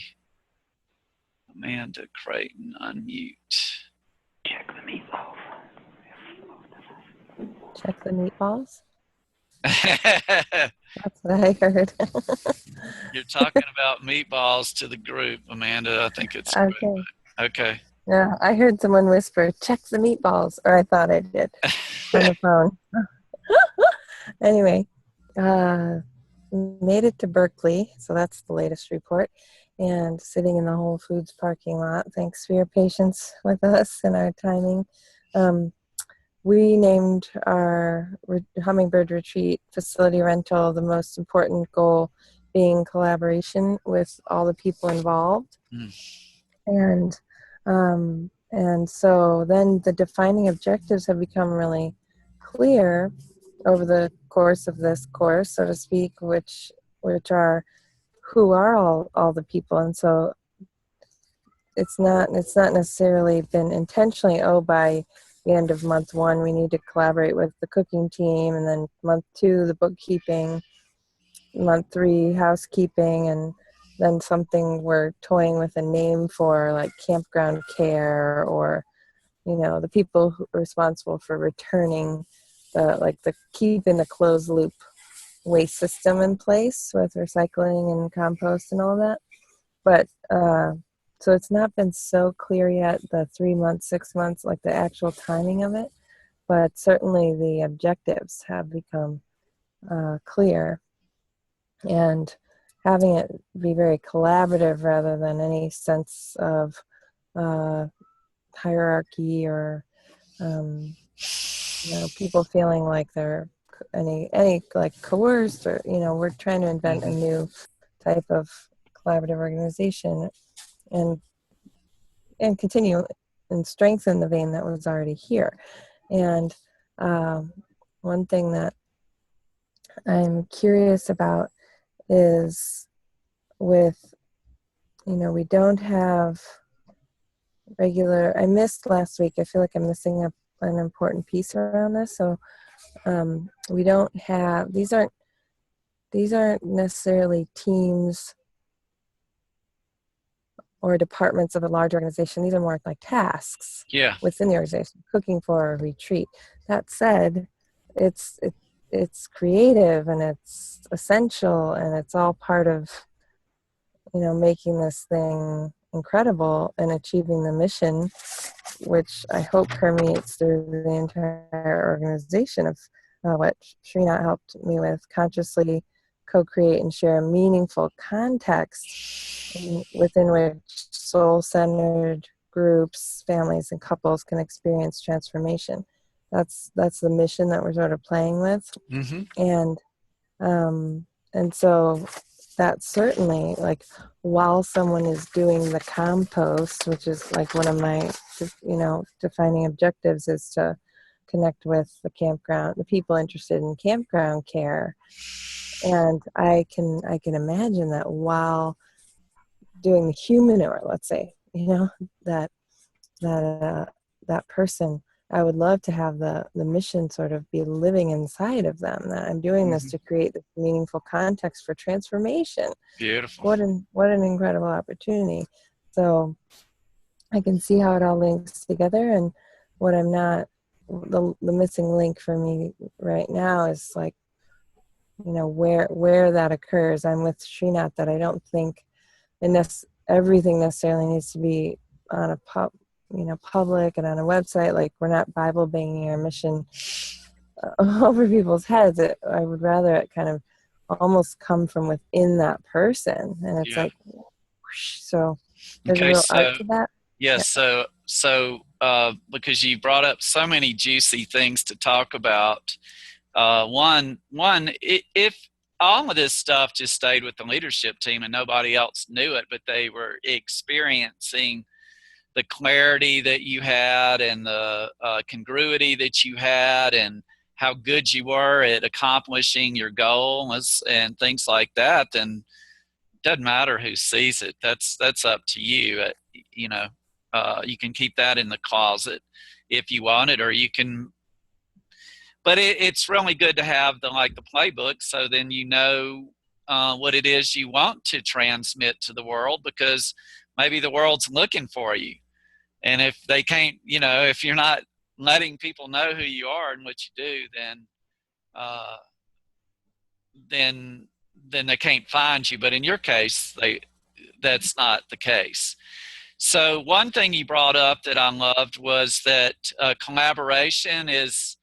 Amanda Creighton, unmute. Check the meatballs. Check the meatballs. That's what I heard. You're talking about meatballs to the group, Amanda. I think it's okay. Great. Okay. Yeah, I heard someone whisper, check the meatballs, or I thought I did on the phone. Anyway, made it to Berkeley, so that's the latest report, and sitting in the Whole Foods parking lot. Thanks for your patience with us and our timing. We named our Hummingbird Retreat facility rental the most important goal being collaboration with all the people involved. And so then the defining objectives have become really clear over the course of this course, so to speak, which are who are all the people. And so it's not necessarily been intentionally, by the end of month 1 we need to collaborate with the cooking team, and then month 2 the bookkeeping, month 3 housekeeping, and then something we're toying with a name for, like campground care, or the people who are responsible for returning the keeping the closed loop waste system in place with recycling and compost and all that. But so it's not been so clear yet, the 3 months, 6 months, like the actual timing of it, but certainly the objectives have become clear, and having it be very collaborative rather than any sense of hierarchy or people feeling like they're any like coerced, or we're trying to invent a new type of collaborative organization and continue and strengthen the vein that was already here. And one thing that I'm curious about is with, we don't have regular, I missed last week, I feel like I'm missing an important piece around this. So we don't have, these aren't necessarily teams or departments of a large organization. These are more like tasks within the organization, cooking for a retreat. That said, it's creative and it's essential, and it's all part of, making this thing incredible and achieving the mission, which I hope permeates through the entire organization of what Srinath helped me with, consciously co-create and share a meaningful context within which soul-centered groups, families, and couples can experience transformation. That's the mission that we're sort of playing with. And so that certainly, like, while someone is doing the compost, which is like one of my, defining objectives, is to connect with the campground, the people interested in campground care. And I can imagine that while doing the humanure, let's say, that that person, I would love to have the mission sort of be living inside of them, that I'm doing this to create this meaningful context for transformation. Beautiful. What an incredible opportunity. So I can see how it all links together. And what I'm not, the missing link for me right now is like, where that occurs. I'm with Srinath that I don't think everything necessarily needs to be on a public and on a website. Like, we're not Bible banging our mission over people's heads. I would rather it kind of almost come from within that person, and it's like, whoosh. So there's a real art to that. Yes. Yeah. So because you brought up so many juicy things to talk about. One, if all of this stuff just stayed with the leadership team and nobody else knew it, but they were experiencing the clarity that you had and the congruity that you had and how good you were at accomplishing your goals and things like that, then it doesn't matter who sees it. That's up to you. You can keep that in the closet if you want it, or you can. But it's really good to have the playbook, so then what it is you want to transmit to the world, because maybe the world's looking for you. And if they can't, if you're not letting people know who you are and what you do, then they can't find you. But in your case, that's not the case. So one thing you brought up that I loved was that collaboration is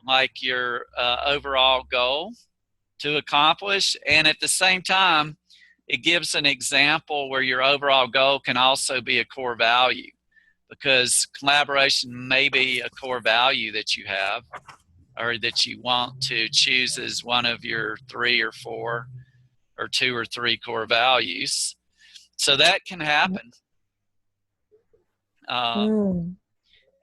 like your overall goal to accomplish. And at the same time, it gives an example where your overall goal can also be a core value, because collaboration may be a core value that you have or that you want to choose as one of your 3 or 4 or 2 or 3 core values. So that can happen.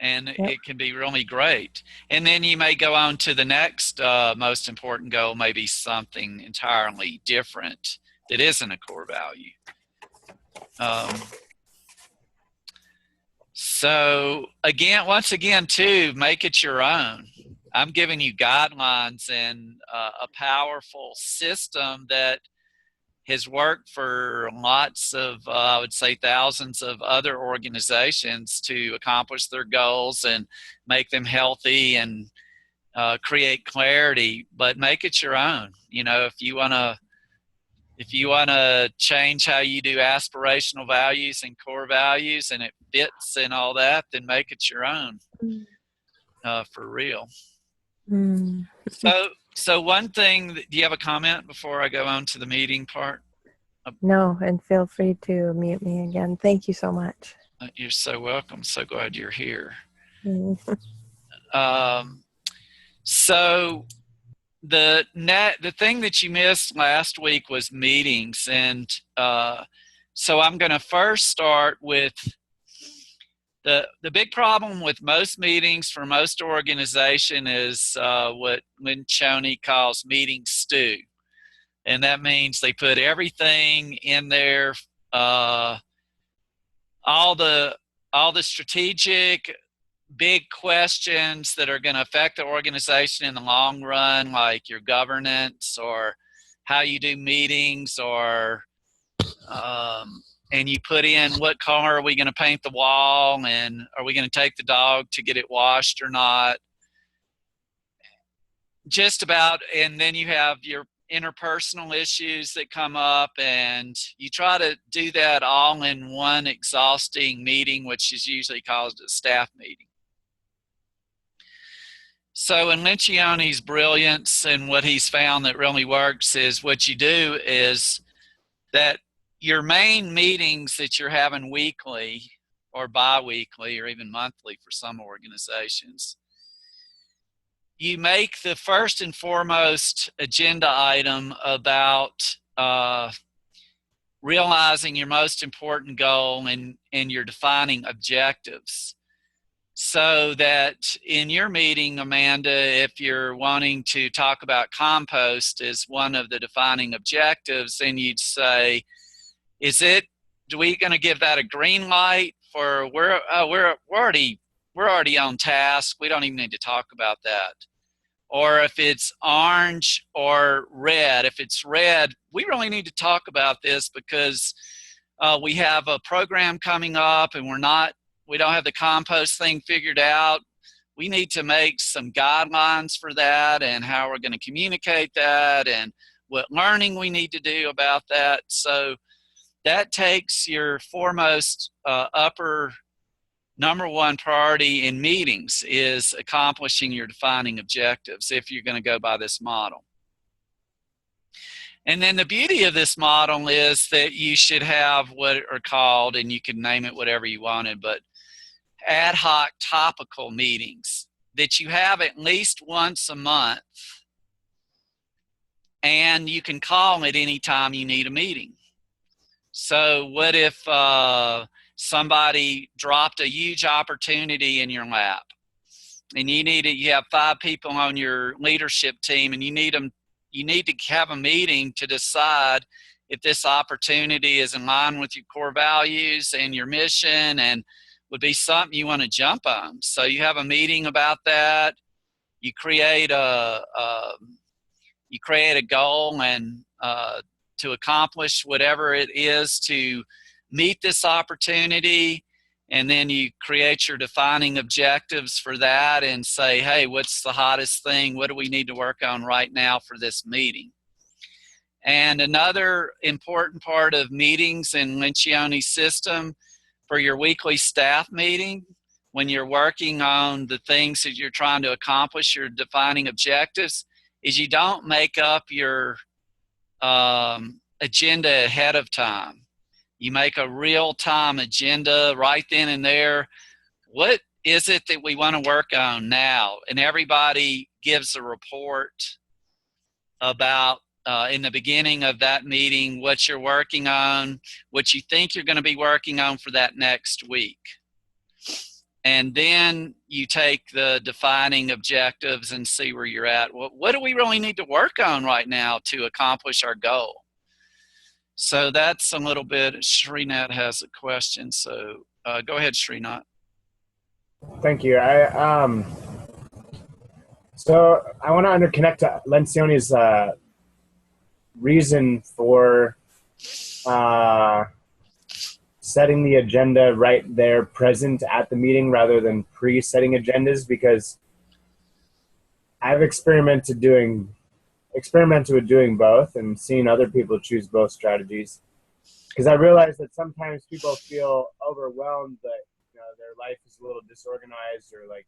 And it can be really great. And then you may go on to the next most important goal, maybe something entirely different that isn't a core value. So once again, too, make it your own. I'm giving you guidelines and a powerful system that has worked for lots of, I would say, thousands of other organizations to accomplish their goals and make them healthy and create clarity. But make it your own. If you want to change how you do aspirational values and core values, and it fits and all that, then make it your own, for real. So one thing, do you have a comment before I go on to the meeting part? No, and feel free to mute me again. Thank you so much. You're so welcome. So glad you're here. So the thing that you missed last week was meetings, and so I'm going to first start with the big problem with most meetings for most organization is what Lynn Choney calls meeting stew, and that means they put everything in there, all the strategic big questions that are going to affect the organization in the long run, like your governance or how you do meetings, or and you put in what color are we going to paint the wall, and are we going to take the dog to get it washed or not, just about. And then you have your interpersonal issues that come up, and you try to do that all in one exhausting meeting, which is usually called a staff meeting. So in Lencioni's brilliance and what he's found that really works is what you do is that your main meetings that you're having weekly or bi-weekly or even monthly for some organizations, you make the first and foremost agenda item about realizing your most important goal and you're defining objectives. So that in your meeting, Amanda, if you're wanting to talk about compost as one of the defining objectives, then you'd say, do we going to give that a green light for we're already on task. We don't even need to talk about that. Or if it's orange or red, if it's red, we really need to talk about this because we have a program coming up and we don't have the compost thing figured out. We need to make some guidelines for that and how we're going to communicate that and what learning we need to do about that. So that takes your foremost upper number one priority in meetings is accomplishing your defining objectives if you're going to go by this model. And then the beauty of this model is that you should have what are called, and you can name it whatever you wanted, but ad hoc topical meetings that you have at least once a month, and you can call at any time you need a meeting. So what if somebody dropped a huge opportunity in your lap and you have 5 people on your leadership team and you need to have a meeting to decide if this opportunity is in line with your core values and your mission and would be something you want to jump on. So you have a meeting about that. You create a goal and to accomplish whatever it is to meet this opportunity, and then you create your defining objectives for that and say, hey, what's the hottest thing? What do we need to work on right now for this meeting? And another important part of meetings in Lencioni's system for your weekly staff meeting, when you're working on the things that you're trying to accomplish, your defining objectives, is you don't make up your agenda ahead of time. You make a real-time agenda right then and there. What is it that we want to work on now? And everybody gives a report about, in the beginning of that meeting, what you're working on, what you think you're going to be working on for that next week. And then you take the defining objectives and see where you're at. What do we really need to work on right now to accomplish our goal? So that's a little bit. Srinath has a question. So go ahead, Srinath. Thank you. So I want to interconnect to Lencioni's reason for setting the agenda right there present at the meeting rather than pre-setting agendas, because I've experimented with doing both and seen other people choose both strategies, because I realize that sometimes people feel overwhelmed that their life is a little disorganized, or like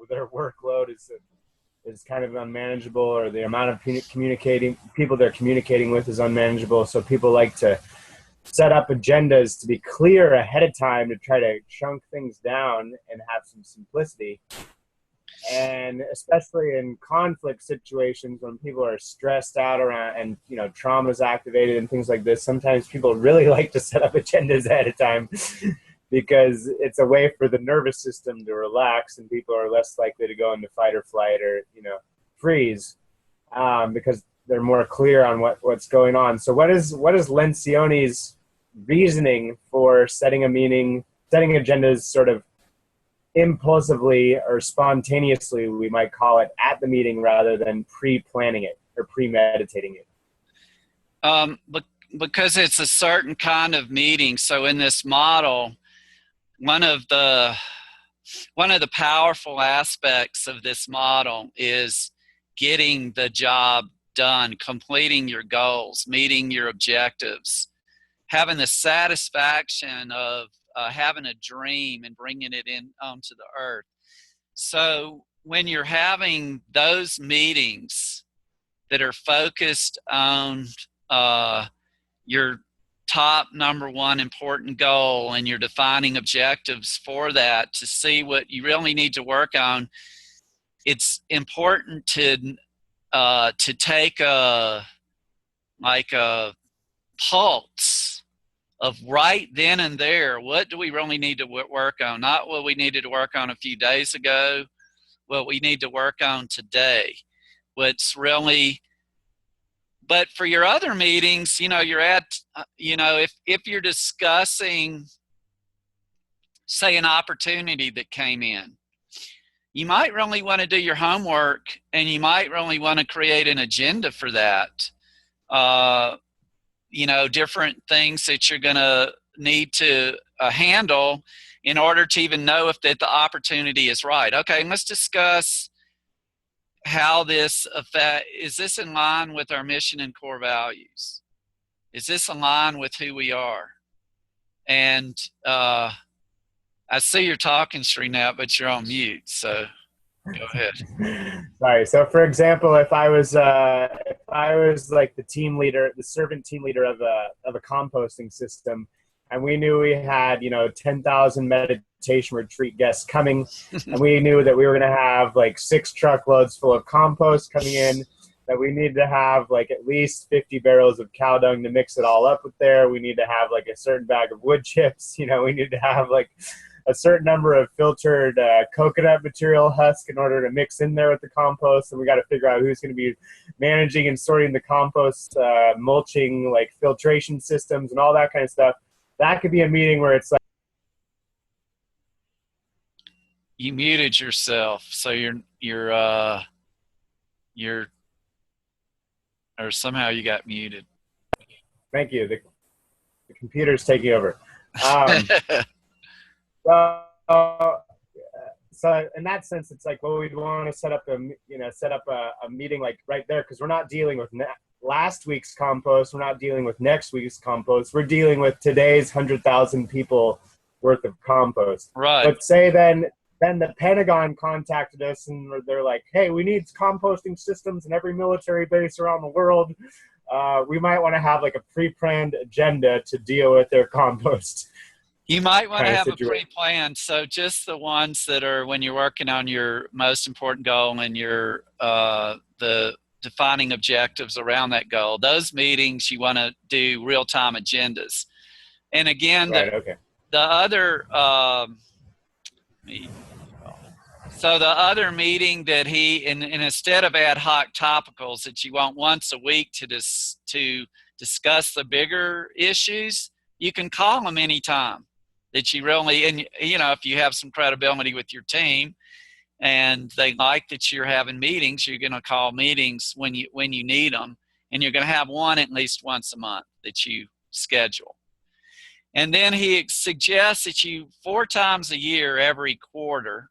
their workload is kind of unmanageable, or the amount of people they're communicating with is unmanageable. So people like to set up agendas to be clear ahead of time to try to chunk things down and have some simplicity. And especially in conflict situations when people are stressed out around and trauma is activated and things like this, sometimes people really like to set up agendas ahead of time because it's a way for the nervous system to relax and people are less likely to go into fight or flight or freeze because they're more clear on what's going on. So what is Lencioni's reasoning for setting agendas sort of impulsively or spontaneously, we might call it, at the meeting rather than pre-planning it or premeditating it? Because it's a certain kind of meeting. So in this model, one of the powerful aspects of this model is getting the job done, completing your goals, meeting your objectives, having the satisfaction of having a dream and bringing it in onto the earth. So when you're having those meetings that are focused on your top number one important goal and you're defining objectives for that to see what you really need to work on, it's important to take a pulse of right then and there, what do we really need to work on? Not what we needed to work on a few days ago, what we need to work on today. What's really, but for your other meetings, you're at, if you're discussing, say, an opportunity that came in, you might really want to do your homework, and you might really want to create an agenda for that. Different things that you're going to need to handle in order to even know if that the opportunity is right. Okay, let's discuss how this is this in line with our mission and core values? Is this in line with who we are? And I see you're talking, Srinath, but you're on mute, so go ahead. Sorry. So, for example, if I was like the team leader, the servant team leader of a composting system, and we knew we had 10,000 meditation retreat guests coming, and we knew that we were going to have like 6 truckloads full of compost coming in, that we needed to have like at least 50 barrels of cow dung to mix it all up with there. We need to have like a certain bag of wood chips. We need to have like a certain number of filtered coconut material husk in order to mix in there with the compost. And we got to figure out who's going to be managing and sorting the compost, mulching, like filtration systems and all that kind of stuff. That could be a meeting where it's like, you muted yourself, so you're or somehow you got muted. Thank you. The computer's taking over. So in that sense, it's like, well, we'd want to set up a meeting like right there, because we're not dealing with last week's compost. We're not dealing with next week's compost. We're dealing with today's 100,000 people worth of compost. Right. But say then the Pentagon contacted us, and they're like, hey, we need composting systems in every military base around the world. We might want to have like a pre-planned agenda to deal with their compost. You might want to have a pre-plan. So just the ones that are when you're working on your most important goal and your the defining objectives around that goal. Those meetings you want to do real-time agendas. And again, the other so the other meeting that and instead of ad hoc topicals that you want once a week to discuss the bigger issues, you can call them anytime that you really, and if you have some credibility with your team and they like that you're having meetings, you're going to call meetings when you need them, and you're going to have one at least once a month that you schedule. And then he suggests that you 4 times a year, every quarter,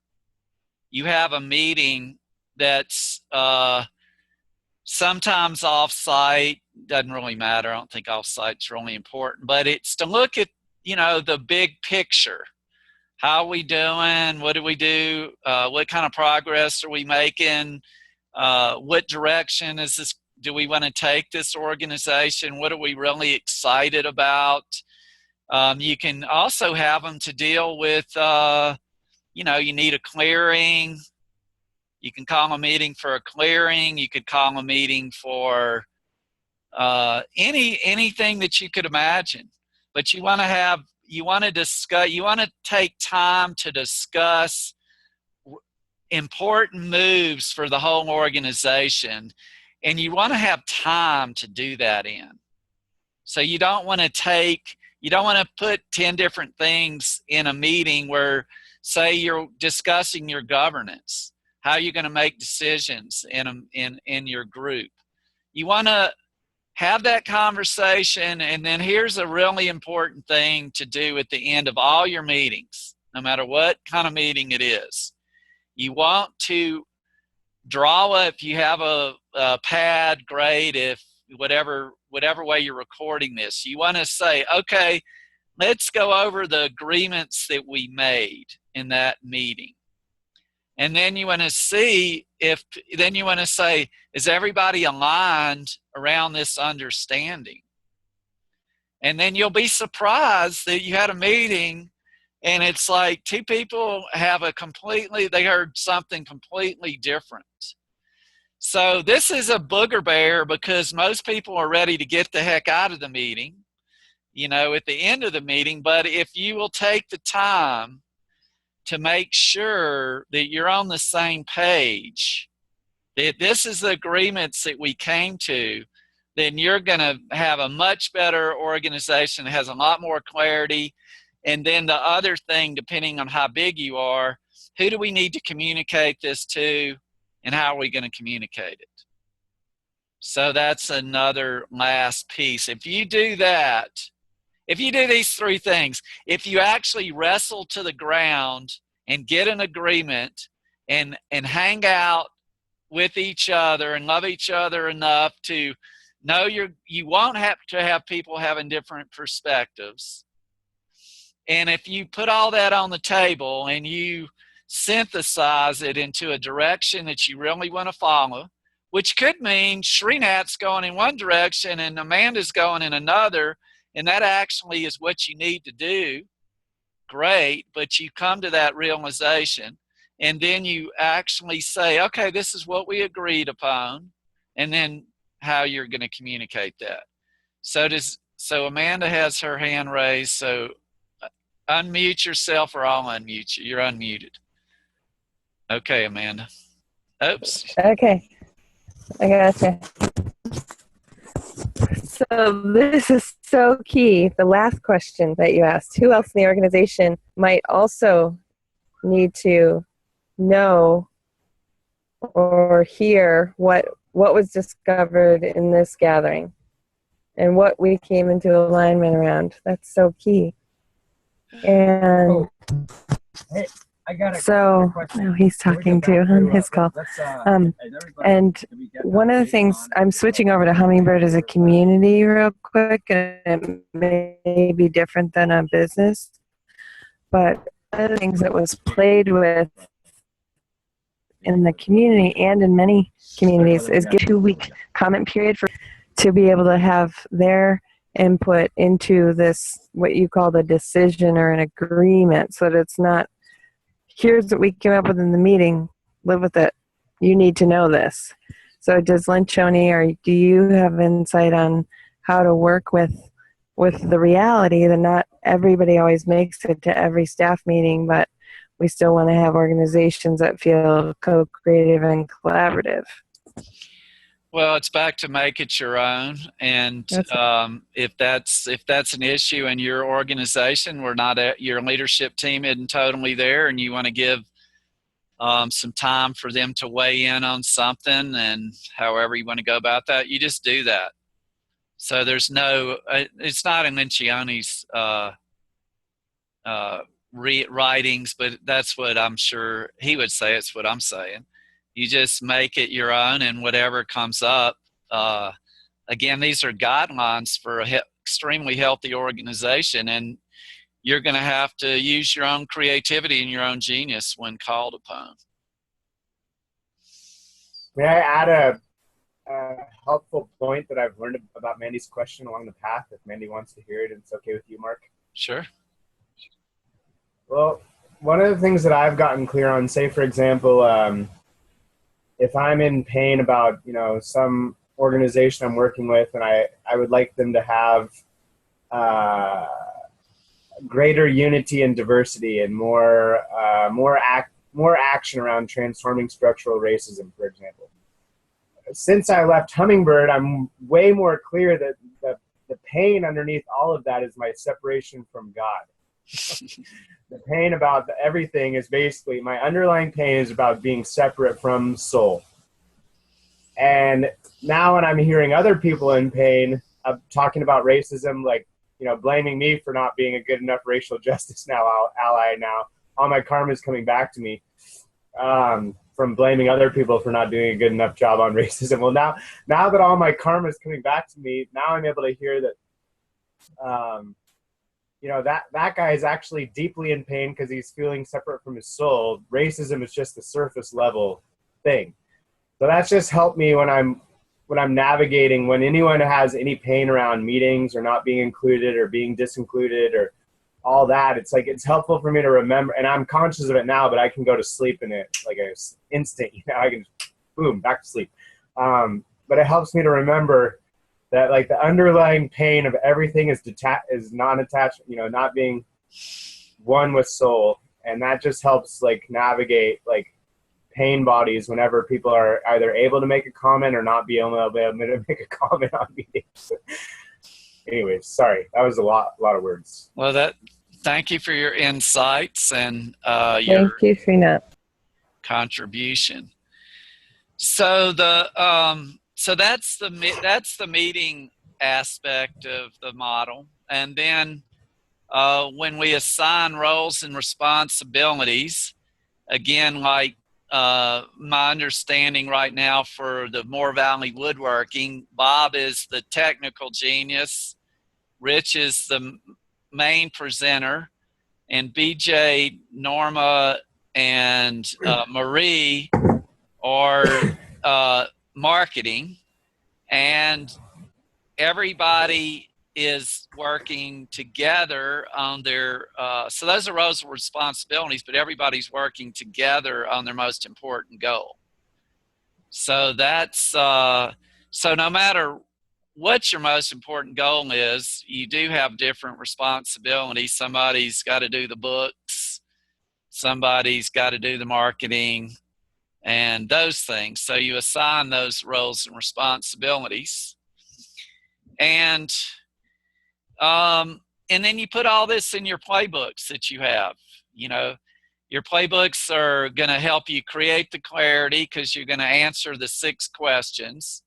you have a meeting that's sometimes off-site. Doesn't really matter. I don't think off-site's really important, but it's to look at the big picture. How are we doing? What do we do? What kind of progress are we making? What direction do we want to take this organization? What are we really excited about? You can also have them to deal with, you need a clearing. You can call a meeting for a clearing. You could call a meeting for anything that you could imagine. But you want to take time to discuss important moves for the whole organization, and you want to have time to do that in. So you don't want to put 10 different things in a meeting where, say, you're discussing your governance, how you're going to make decisions in your group. You want to have that conversation, and then here's a really important thing to do at the end of all your meetings, no matter what kind of meeting it is. You want to draw up, if you have a pad, great, if whatever way you're recording this, you want to say, okay, let's go over the agreements that we made in that meeting. And then you want to say, is everybody aligned around this understanding? And then you'll be surprised that you had a meeting and it's like 2 people they heard something completely different. So this is a booger bear because most people are ready to get the heck out of the meeting, you know, at the end of the meeting. But if you will take the time to make sure that you're on the same page, that this is the agreements that we came to, then you're going to have a much better organization that has a lot more clarity. And then the other thing, depending on how big you are, who do we need to communicate this to, and how are we going to communicate it? So that's another last piece. If you do that, if you do these three things, if you actually wrestle to the ground and get an agreement and hang out with each other and love each other enough to know you won't have to have people having different perspectives. And if you put all that on the table and you synthesize it into a direction that you really want to follow, which could mean Srinath's going in one direction and Amanda's going in another, and that actually is what you need to do, great, but you come to that realization, and then you actually say, okay, this is what we agreed upon, and then how you're going to communicate that. So Amanda has her hand raised, so unmute yourself or I'll unmute you. You're unmuted. Okay, Amanda. Oops. Okay, I gotcha. So this is so key. The last question that you asked, who else in the organization might also need to know or hear what was discovered in this gathering and what we came into alignment around? That's so key. And Hey, I got so now he's talking to on his call. And one of the things, I'm switching over to Hummingbird as a community real quick, and it may be different than a business, but one of the things that was played with in the community and in many communities is give a 2-week comment period to be able to have their input into this, what you call the decision or an agreement, so that it's not, here's what we came up with in the meeting, live with it, you need to know this. So does Lencioni, or do you have insight on how to work with the reality that not everybody always makes it to every staff meeting, but we still want to have organizations that feel co-creative and collaborative? Well, it's back to make it your own, and if that's an issue in your organization, your leadership team isn't totally there, and you want to give some time for them to weigh in on something, and however you want to go about that, you just do that. So there's no, it's not in Lencioni's writings, but that's what I'm sure he would say. It's what I'm saying. You just make it your own, and whatever comes up. Again, these are guidelines for an extremely healthy organization, and you're going to have to use your own creativity and your own genius when called upon. May I add a helpful point that I've learned about Mandy's question along the path, if Mandy wants to hear it and it's okay with you, Mark? Sure. Well, one of the things that I've gotten clear on, say, for example, if I'm in pain about, some organization I'm working with, and I would like them to have greater unity and diversity and more action around transforming structural racism, for example. Since I left Hummingbird, I'm way more clear that the pain underneath all of that is my separation from God. The pain about everything is basically, my underlying pain is about being separate from soul. And now when I'm hearing other people in pain talking about racism, like, blaming me for not being a good enough racial justice ally now, all my karma is coming back to me from blaming other people for not doing a good enough job on racism. Well, now that all my karma is coming back to me, now I'm able to hear that that guy is actually deeply in pain because he's feeling separate from his soul. Racism is just a surface level thing. So that's just helped me when I'm navigating, when anyone has any pain around meetings or not being included or being disincluded or all that. It's like, it's helpful for me to remember, and I'm conscious of it now, but I can go to sleep in it like an instant. I can, boom, back to sleep. But it helps me to remember that like the underlying pain of everything is non-attached, not being one with soul. And that just helps like navigate like pain bodies whenever people are either able to make a comment or not be able to make a comment on meetings. Anyway, sorry, that was a lot of words. Well, thank you for your insights and Thank your you, Srinath. contribution. So that's the meeting aspect of the model, and then when we assign roles and responsibilities, again, like my understanding right now for the Moore Valley Woodworking, Bob is the technical genius, Rich is the main presenter, and BJ, Norma, and Marie are marketing, and everybody is working together on their so those are roles and responsibilities, but everybody's working together on their most important goal. So that's so no matter what your most important goal is, you do have different responsibilities. Somebody's got to do the books, somebody's got to do the marketing, and those things. So you assign those roles and responsibilities. And then you put all this in your playbooks that you have. Your playbooks are going to help you create the clarity because you're going to answer the 6 questions,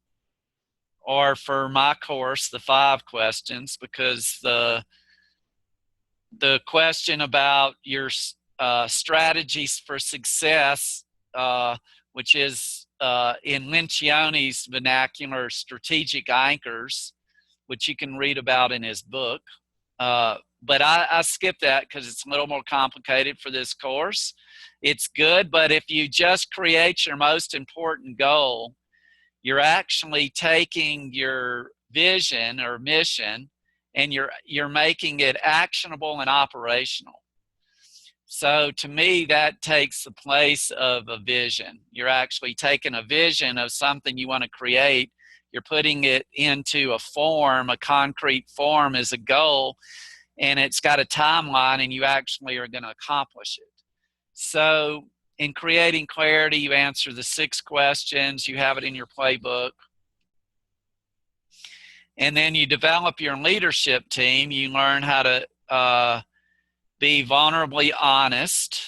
or for my course, the 5 questions, because the question about your strategies for success, which is in Lencioni's vernacular, strategic anchors, which you can read about in his book. But I skipped that because it's a little more complicated for this course. It's good, but if you just create your most important goal, you're actually taking your vision or mission and you're making it actionable and operational. So to me, that takes the place of a vision. You're actually taking a vision of something you want to create, you're putting it into a form, a concrete form as a goal, and it's got a timeline, and you actually are going to accomplish it. So in creating clarity, you answer the 6 questions, you have it in your playbook, and then you develop your leadership team. You learn how to be vulnerably honest,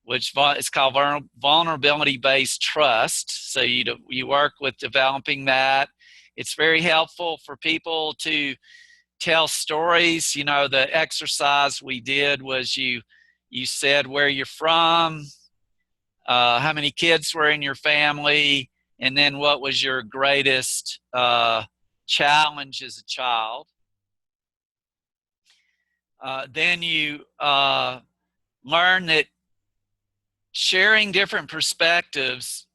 which is called vulnerability-based trust. So you work with developing that. It's very helpful for people to tell stories. The exercise we did was you said where you're from, how many kids were in your family, and then what was your greatest challenge as a child. Then you learn that sharing different perspectives,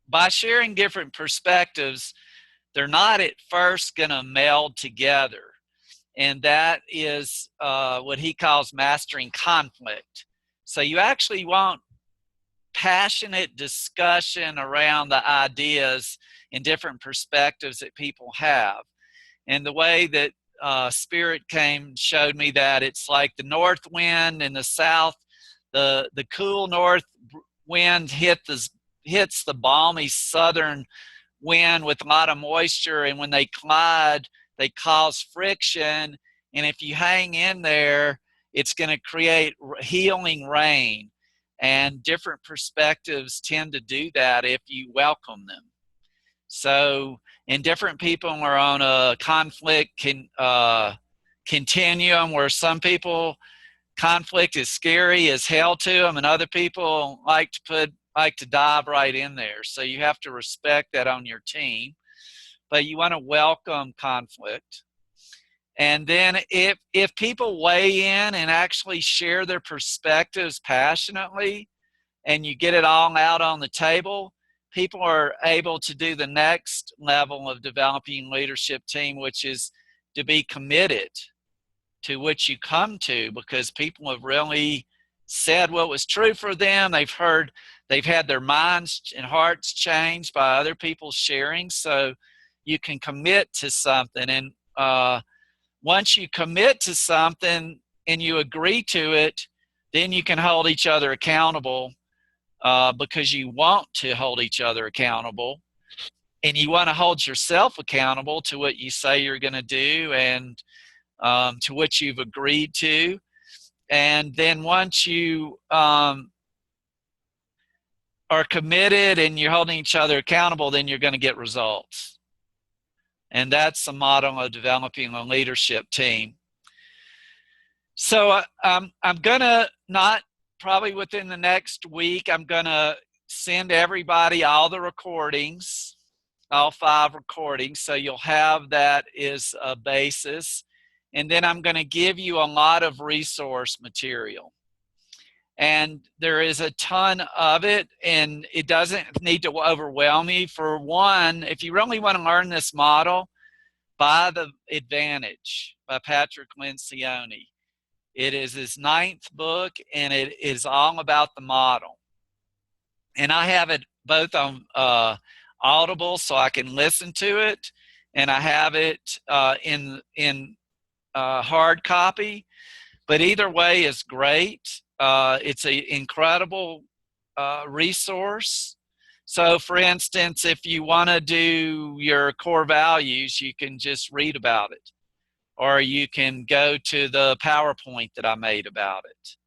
by sharing different perspectives, they're not at first going to meld together. And that is what he calls mastering conflict. So you actually want passionate discussion around the ideas and different perspectives that people have. And the way that Spirit showed me that it's like the north wind in the south, the cool north wind hits the balmy southern wind with a lot of moisture, and when they collide, they cause friction, and if you hang in there, it's going to create healing rain. And different perspectives tend to do that if you welcome them. So, and different people are on a conflict continuum where some people, conflict is scary as hell to them, and other people like to dive right in there. So you have to respect that on your team, but you want to welcome conflict. And then if people weigh in and actually share their perspectives passionately, and you get it all out on the table, people are able to do the next level of developing leadership team, which is to be committed to what you come to, because people have really said what was true for them. They've had their minds and hearts changed by other people sharing. So you can commit to something. And once you commit to something and you agree to it, then you can hold each other accountable because you want to hold each other accountable. And you want to hold yourself accountable to what you say you're going to do and to what you've agreed to. And then once you are committed and you're holding each other accountable, then you're going to get results. And that's the model of developing a leadership team. So I'm going to not probably within the next week, I'm going to send everybody all the recordings, all 5 recordings. So you'll have that as a basis. And then I'm going to give you a lot of resource material. And there is a ton of it, and it doesn't need to overwhelm you. For one, if you really want to learn this model, buy The Advantage by Patrick Lencioni. It is his 9th book, and it is all about the model. And I have it both on Audible, so I can listen to it, and I have it in hard copy. But either way is great. It's an incredible resource. So, for instance, if you want to do your core values, you can just read about it. Or you can go to the PowerPoint that I made about it.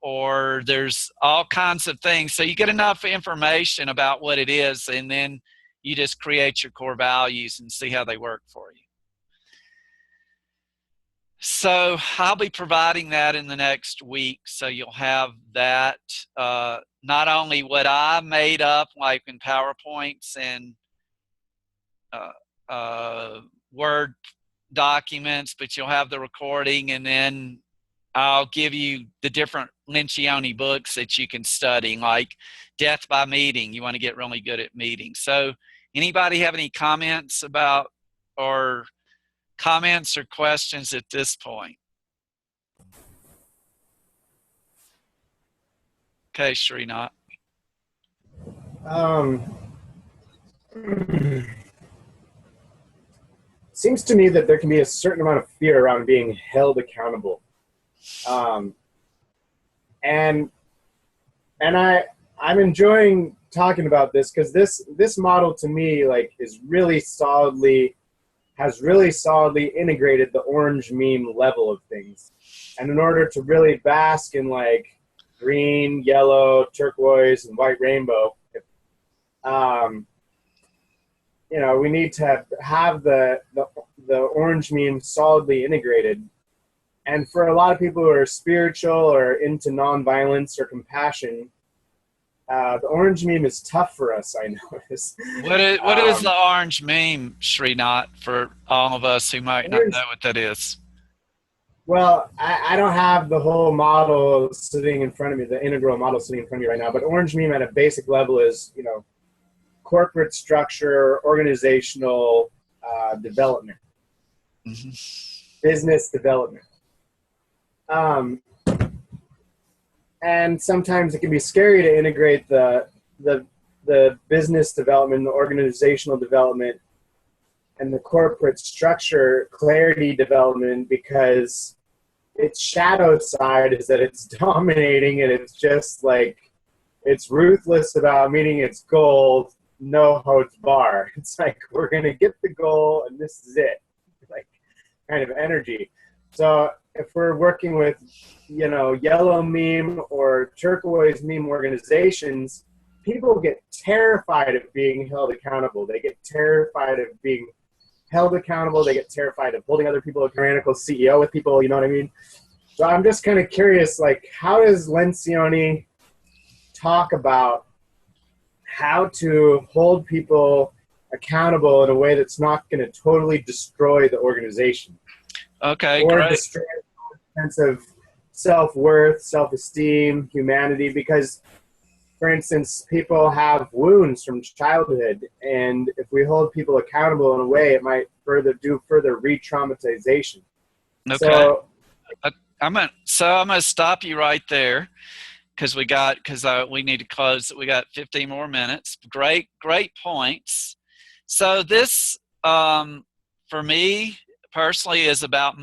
Or there's all kinds of things. So you get enough information about what it is, and then you just create your core values and see how they work for you. So I'll be providing that in the next week. So you'll have that, not only what I made up, like in PowerPoints and Word documents, but you'll have the recording, and then I'll give you the different Lencioni books that you can study, like Death by Meeting. You want to get really good at meetings. So anybody have any comments about or comments or questions at this point? Okay, Srinath. Seems to me that there can be a certain amount of fear around being held accountable. And I'm enjoying talking about this because this model to me has really solidly integrated the orange meme level of things. And in order to really bask in green, yellow, turquoise, and white rainbow, we need to have the orange meme solidly integrated. And for a lot of people who are spiritual or into nonviolence or compassion, the orange meme is tough for us, I notice. What is the orange meme, Srinath, for all of us who might not know what that is? Well, I don't have the whole model sitting in front of me, the integral model sitting in front of me right now, but orange meme at a basic level is, corporate structure, organizational development, business development. And sometimes it can be scary to integrate the business development, the organizational development, and the corporate structure clarity development, because its shadow side is that it's dominating and it's just it's ruthless about meeting its goal, no holds bar. It's we're going to get the goal and this is it, kind of energy. So if we're working with, yellow meme or turquoise meme organizations, people get terrified of being held accountable. They get terrified of being held accountable. They get terrified of holding other people accountable. Tyrannical CEO with people, you know what I mean? So I'm just kind of curious, how does Lencioni talk about how to hold people accountable in a way that's not going to totally destroy the organization? Okay, or great. Destroy the sense of self-worth, self-esteem, humanity, because, for instance, people have wounds from childhood, and if we hold people accountable in a way, it might further re-traumatization. Okay. So I'm gonna stop you right there because we need to close. We got 15 more minutes. Great points. So this, for me personally, is about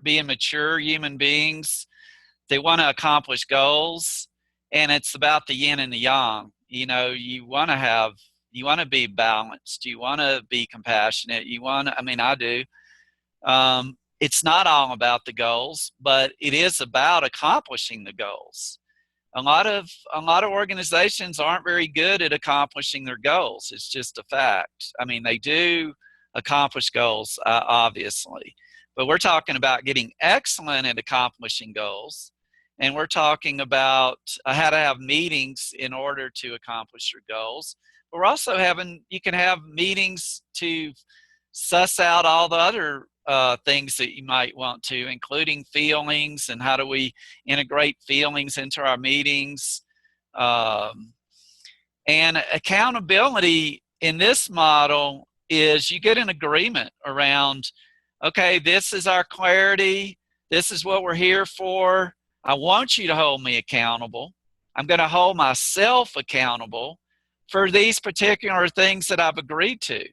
being mature human beings. They want to accomplish goals, and it's about the yin and the yang. You know, you want to be balanced. You want to be compassionate. I do. It's not all about the goals, but it is about accomplishing the goals. A lot of organizations aren't very good at accomplishing their goals. It's just a fact. I mean, they do accomplish goals, obviously, but we're talking about getting excellent at accomplishing goals, and we're talking about how to have meetings in order to accomplish your goals. But we're also you can have meetings to suss out all the other things that you might want to, including feelings and how do we integrate feelings into our meetings. And accountability in this model is you get an agreement around, okay, this is our clarity. This is what we're here for. I want you to hold me accountable. I'm going to hold myself accountable for these particular things that I've agreed to.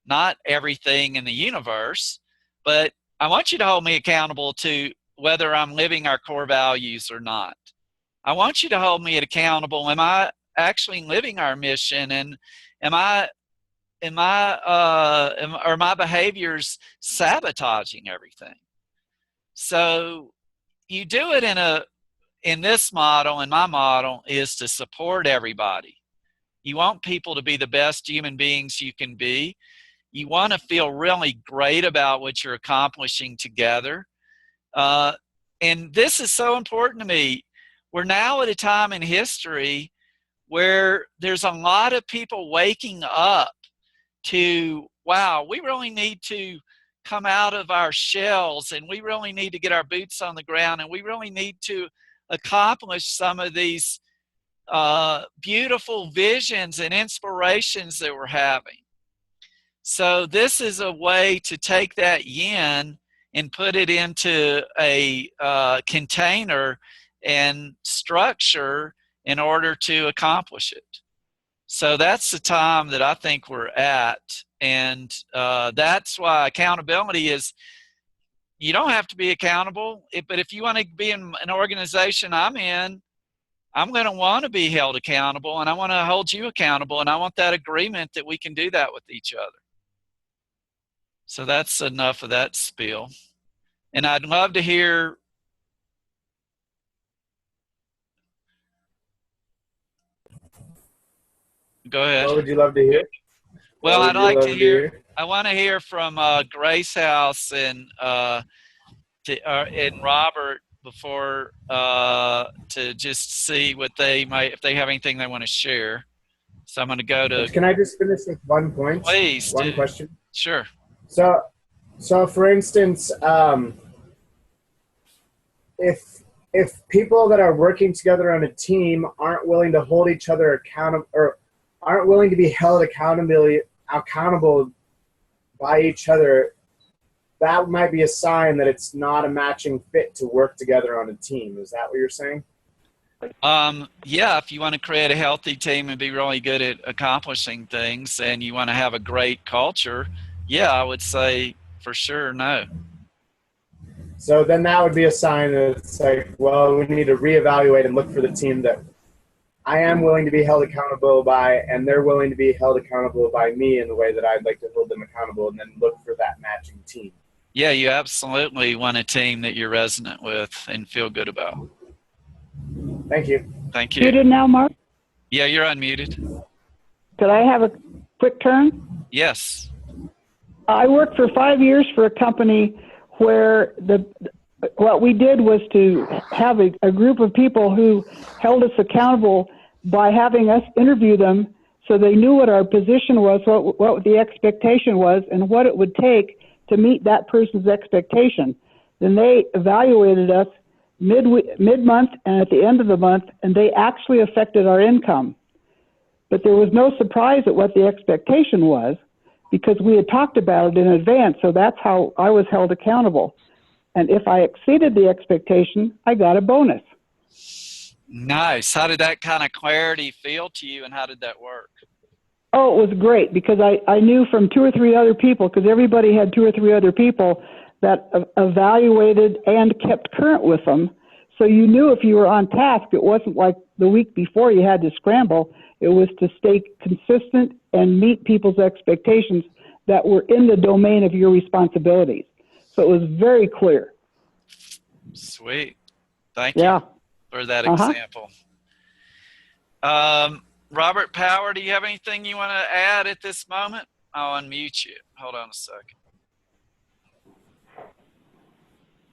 Not everything in the universe, but I want you to hold me accountable to whether I'm living our core values or not. I want you to hold me accountable. Am I actually living our mission? And are my behaviors sabotaging everything? So you do it in this model, and my model is to support everybody. You want people to be the best human beings you can be. You want to feel really great about what you're accomplishing together. And this is so important to me. We're now at a time in history where there's a lot of people waking up to, wow, we really need to come out of our shells, and we really need to get our boots on the ground, and we really need to accomplish some of these beautiful visions and inspirations that we're having. So this is a way to take that yin and put it into a container and structure in order to accomplish it. So that's the time that I think we're at. And that's why accountability is, you don't have to be accountable, but if you want to be in an organization I'm in, I'm going to want to be held accountable, and I want to hold you accountable, and I want that agreement that we can do that with each other. So that's enough of that spiel. And I'd love to hear. Go ahead. What would you love to hear? Well, I'd like to hear. I want to hear from Grace House and Robert before to just see what they might, if they have anything they want to share. So I'm going to go to. Can I just finish with one point? Please. One question. Sure. So for instance, if people that are working together on a team aren't willing to hold each other accountable, or aren't willing to be held accountable by each other, that might be a sign that it's not a matching fit to work together on a team. Is that what you're saying? Yeah, if you want to create a healthy team and be really good at accomplishing things, and you want to have a great culture, yeah, I would say for sure no. So then that would be a sign that it's like, well, we need to reevaluate and look for the team that I am willing to be held accountable by, and they're willing to be held accountable by me in the way that I'd like to hold them accountable, and then look for that matching team. Yeah, you absolutely want a team that you're resonant with and feel good about. Thank you. Thank you. Muted now, Mark? Yeah, you're unmuted. Could I have a quick turn? Yes. I worked for 5 years for a company where what we did was to have a group of people who held us accountable by having us interview them so they knew what our position was, what the expectation was, and what it would take to meet that person's expectation. Then they evaluated us mid-month and at the end of the month, and they actually affected our income. But there was no surprise at what the expectation was, because we had talked about it in advance, so that's how I was held accountable. And if I exceeded the expectation, I got a bonus. Nice. How did that kind of clarity feel to you, and how did that work? Oh, it was great because I knew from 2 or 3 other people, because everybody had 2 or 3 other people that evaluated and kept current with them. So you knew if you were on task, it wasn't like the week before you had to scramble. It was to stay consistent and meet people's expectations that were in the domain of your responsibilities. So it was very clear. Sweet. Thank you for that example. Robert Power, do you have anything you want to add at this moment? I'll unmute you. Hold on a second.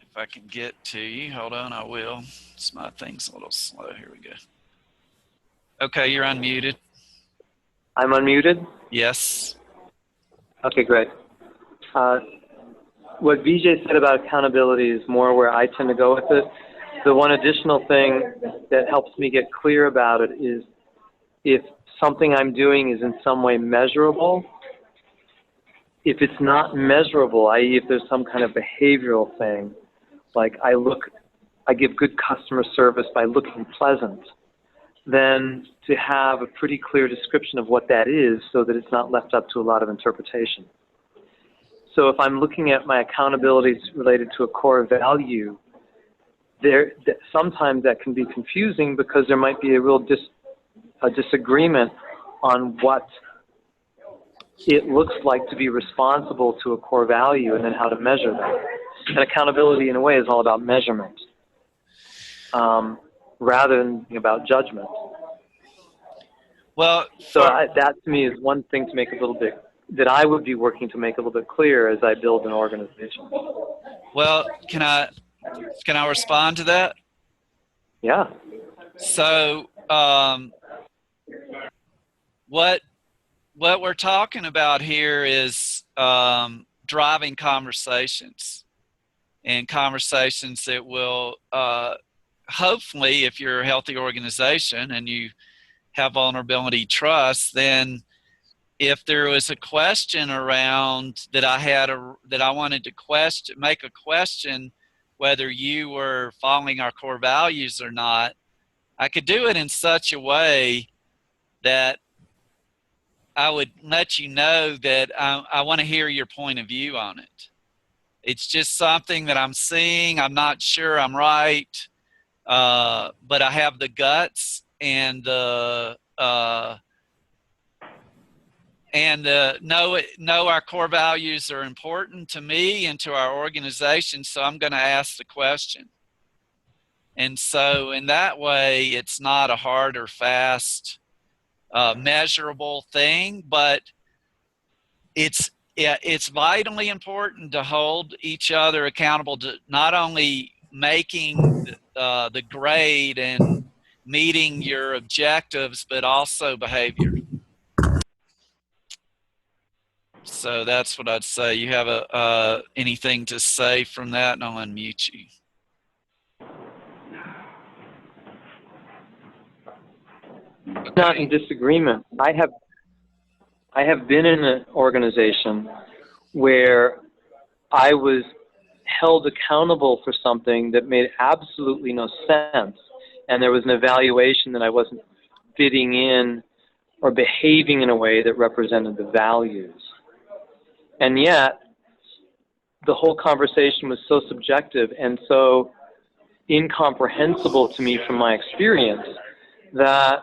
If I can get to you, hold on, I will. My thing's a little slow. Here we go. Okay, you're unmuted. I'm unmuted? Yes. Okay, great. What Vijay said about accountability is more where I tend to go with it. The one additional thing that helps me get clear about it is if something I'm doing is in some way measurable. If it's not measurable, i.e. if there's some kind of behavioral thing, like I give good customer service by looking pleasant, then to have a pretty clear description of what that is so that it's not left up to a lot of interpretation. So if I'm looking at my accountabilities related to a core value, sometimes that can be confusing because there might be a real disagreement on what it looks like to be responsible to a core value and then how to measure that. And accountability, in a way, is all about measurement rather than about judgment. Well, so that to me is one thing to make a little bit, that I would be working to make a little bit clear as I build an organization. Well, can I respond to that? Yeah. So what we're talking about here is driving conversations, and conversations that will hopefully, if you're a healthy organization and you have vulnerability trust, then if there was a question around that that I wanted to make a question whether you were following our core values or not, I could do it in such a way that I would let you know that I want to hear your point of view on it. It's just something that I'm seeing. I'm not sure I'm right, but I have the guts and know our core values are important to me and to our organization, so I'm going to ask the question. And so in that way, it's not a hard or fast measurable thing, but it's vitally important to hold each other accountable to not only making the grade and meeting your objectives, but also behavior. So that's what I'd say. You have anything to say from that, and I'll unmute you. Not in disagreement. I have been in an organization where I was held accountable for something that made absolutely no sense, and there was an evaluation that I wasn't fitting in or behaving in a way that represented the values. And yet, the whole conversation was so subjective and so incomprehensible to me from my experience that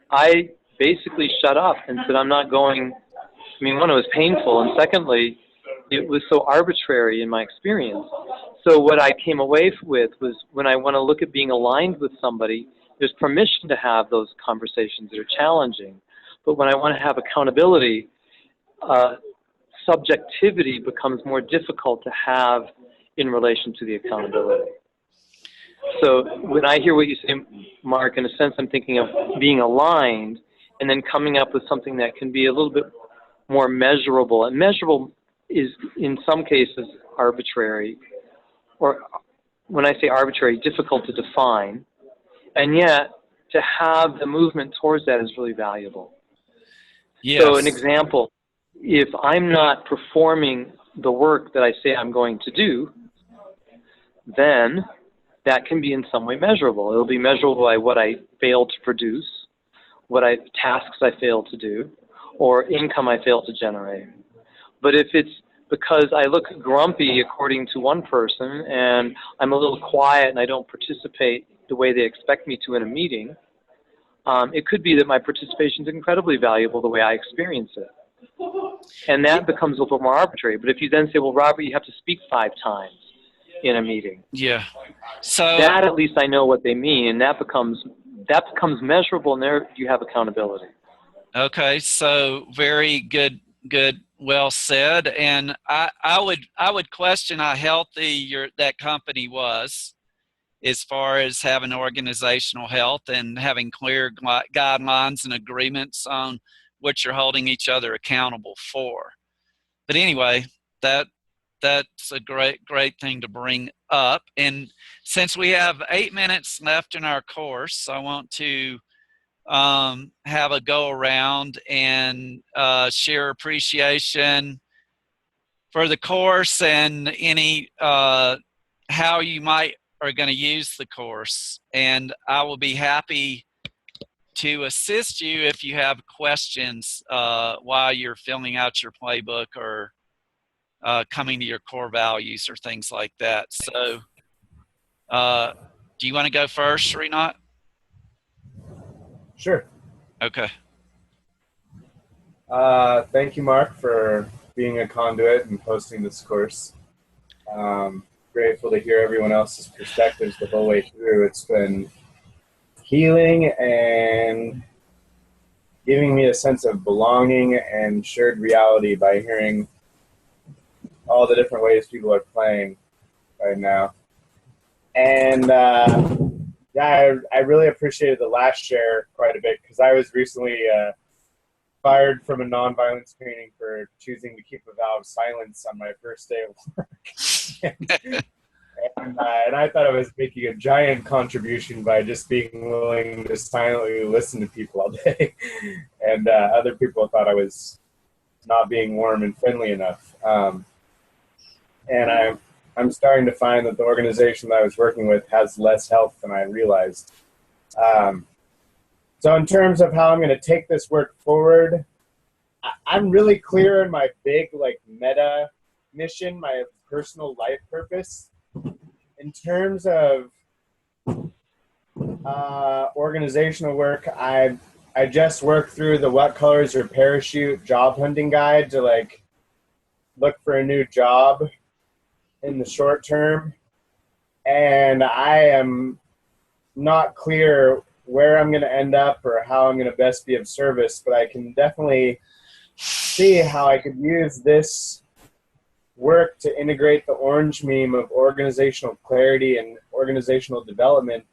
I basically shut up and said, I'm not going. I mean, one, it was painful, and secondly, it was so arbitrary in my experience. So what I came away with was, when I want to look at being aligned with somebody, there's permission to have those conversations that are challenging. But when I want to have accountability, subjectivity becomes more difficult to have in relation to the accountability. So when I hear what you say, Mark, in a sense, I'm thinking of being aligned and then coming up with something that can be a little bit more measurable. And measurable is, in some cases, arbitrary, or when I say arbitrary, difficult to define. And yet, to have the movement towards that is really valuable. Yes. So an example, if I'm not performing the work that I say I'm going to do, then that can be in some way measurable. It'll be measurable by what I failed to produce, tasks I failed to do, or income I failed to generate. But if it's because I look grumpy according to one person and I'm a little quiet and I don't participate the way they expect me to in a meeting, it could be that my participation is incredibly valuable the way I experience it. And that becomes a little more arbitrary. But if you then say, well, Robert, you have to speak 5 times in a meeting. Yeah. So that at least I know what they mean, and that becomes measurable, and there you have accountability. Okay, so very good, well said. And I would question how healthy that company was, as far as having organizational health and having clear guidelines and agreements on what you're holding each other accountable for. But anyway, that's a great thing to bring up. And since we have 8 minutes left in our course, I want to have a go around and share appreciation for the course and any how you might are going to use the course. And I will be happy to assist you if you have questions while you're filling out your playbook or coming to your core values or things like that. So do you want to go first, Srinath? Sure. Okay. Thank you, Mark, for being a conduit and hosting this course. Grateful to hear everyone else's perspectives the whole way through. It's been healing and giving me a sense of belonging and shared reality by hearing all the different ways people are playing right now. And yeah, I really appreciated the last share quite a bit, because I was recently fired from a nonviolence training for choosing to keep a vow of silence on my first day of work. and I thought I was making a giant contribution by just being willing to silently listen to people all day. And other people thought I was not being warm and friendly enough. And I'm starting to find that the organization that I was working with has less health than I realized. So in terms of how I'm going to take this work forward, I'm really clear in my big meta mission, my personal life purpose. In terms of organizational work, I just worked through the What Colors Your Parachute job hunting guide to look for a new job in the short term. And I am not clear where I'm going to end up or how I'm going to best be of service, but I can definitely see how I could use this work to integrate the orange meme of organizational clarity and organizational development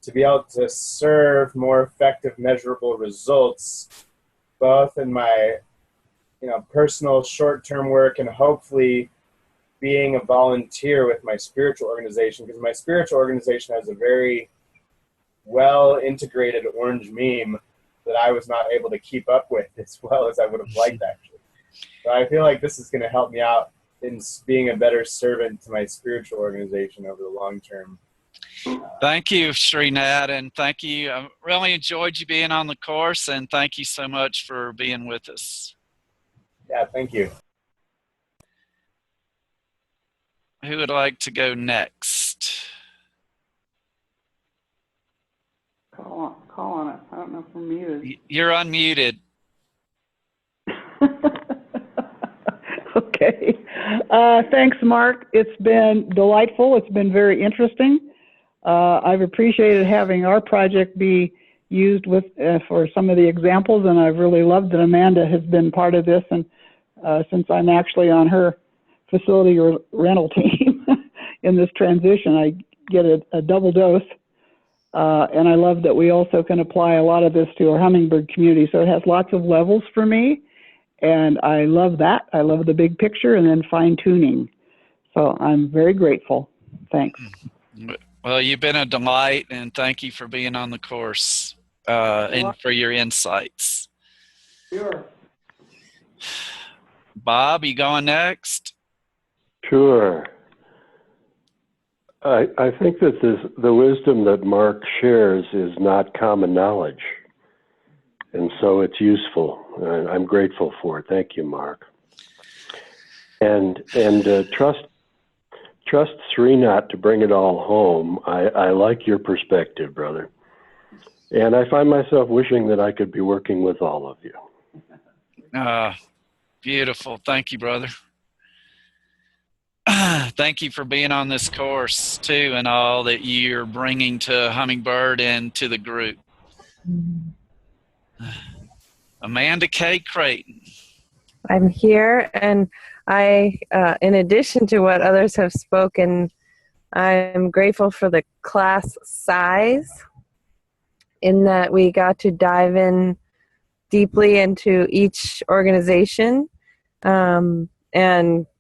to be able to serve more effective, measurable results, both in my personal short-term work and hopefully being a volunteer with my spiritual organization, because my spiritual organization has a very well integrated orange meme that I was not able to keep up with as well as I would have liked, actually. So I feel like this is going to help me out in being a better servant to my spiritual organization over the long term. Thank you, Srinath, and thank you. I really enjoyed you being on the course, and thank you so much for being with us. Yeah, thank you. Who would like to go next? Call on it. I don't know if we're muted. You're unmuted. Okay. Thanks, Mark. It's been delightful. It's been very interesting. I've appreciated having our project be used with for some of the examples, and I've really loved that Amanda has been part of this. And since I'm actually on her facility or rental team in this transition, I get a double dose. And I love that we also can apply a lot of this to our hummingbird community. So it has lots of levels for me. And I love that. I love the big picture and then fine tuning. So I'm very grateful. Thanks. Well, you've been a delight, and thank you for being on the course and for your insights. Sure. Bob, you going next? Sure. I think that the wisdom that Mark shares is not common knowledge. And so it's useful. And I'm grateful for it. Thank you, Mark. And trust Srinath to bring it all home. I like your perspective, brother. And I find myself wishing that I could be working with all of you. Beautiful. Thank you, brother. Thank you for being on this course, too, and all that you're bringing to Hummingbird and to the group. Amanda K. Creighton. I'm here, and I, in addition to what others have spoken, I'm grateful for the class size, in that we got to dive in deeply into each organization, and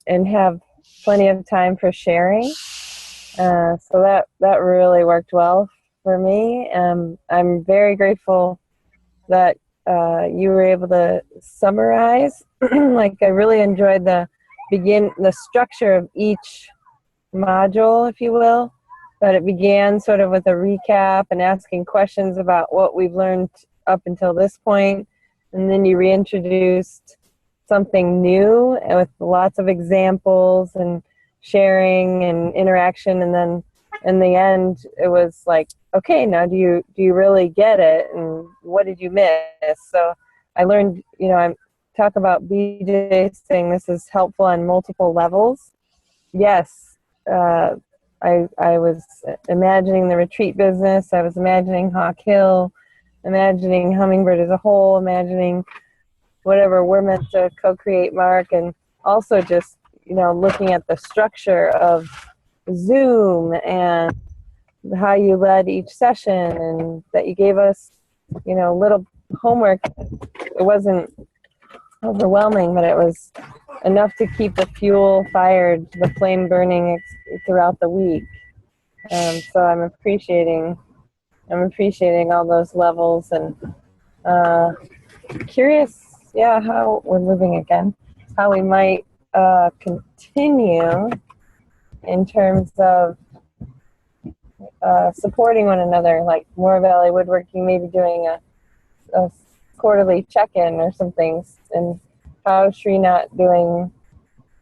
have plenty of time for sharing. So that really worked well for me. I'm very grateful that you were able to summarize. Like, I really enjoyed the structure of each module, if you will. That it began sort of with a recap and asking questions about what we've learned up until this point, and then you reintroduced something new with lots of examples and sharing and interaction, and then in the end it was like, okay, now do you really get it, and what did you miss? So I learned, I talk about BJ saying this is helpful on multiple levels. Yes, I was imagining the retreat business, I was imagining Hawk Hill, imagining Hummingbird as a whole, imagining whatever we're meant to co-create, Mark, and also just, looking at the structure of Zoom and how you led each session, and that you gave us, little homework. It wasn't overwhelming, but it was enough to keep the fuel fired, the flame burning throughout the week. So I'm appreciating all those levels, and curious, how we're living again, how we might continue in terms of supporting one another, like Moore Valley Woodworking, maybe doing a quarterly check-in or something, and how Srinath doing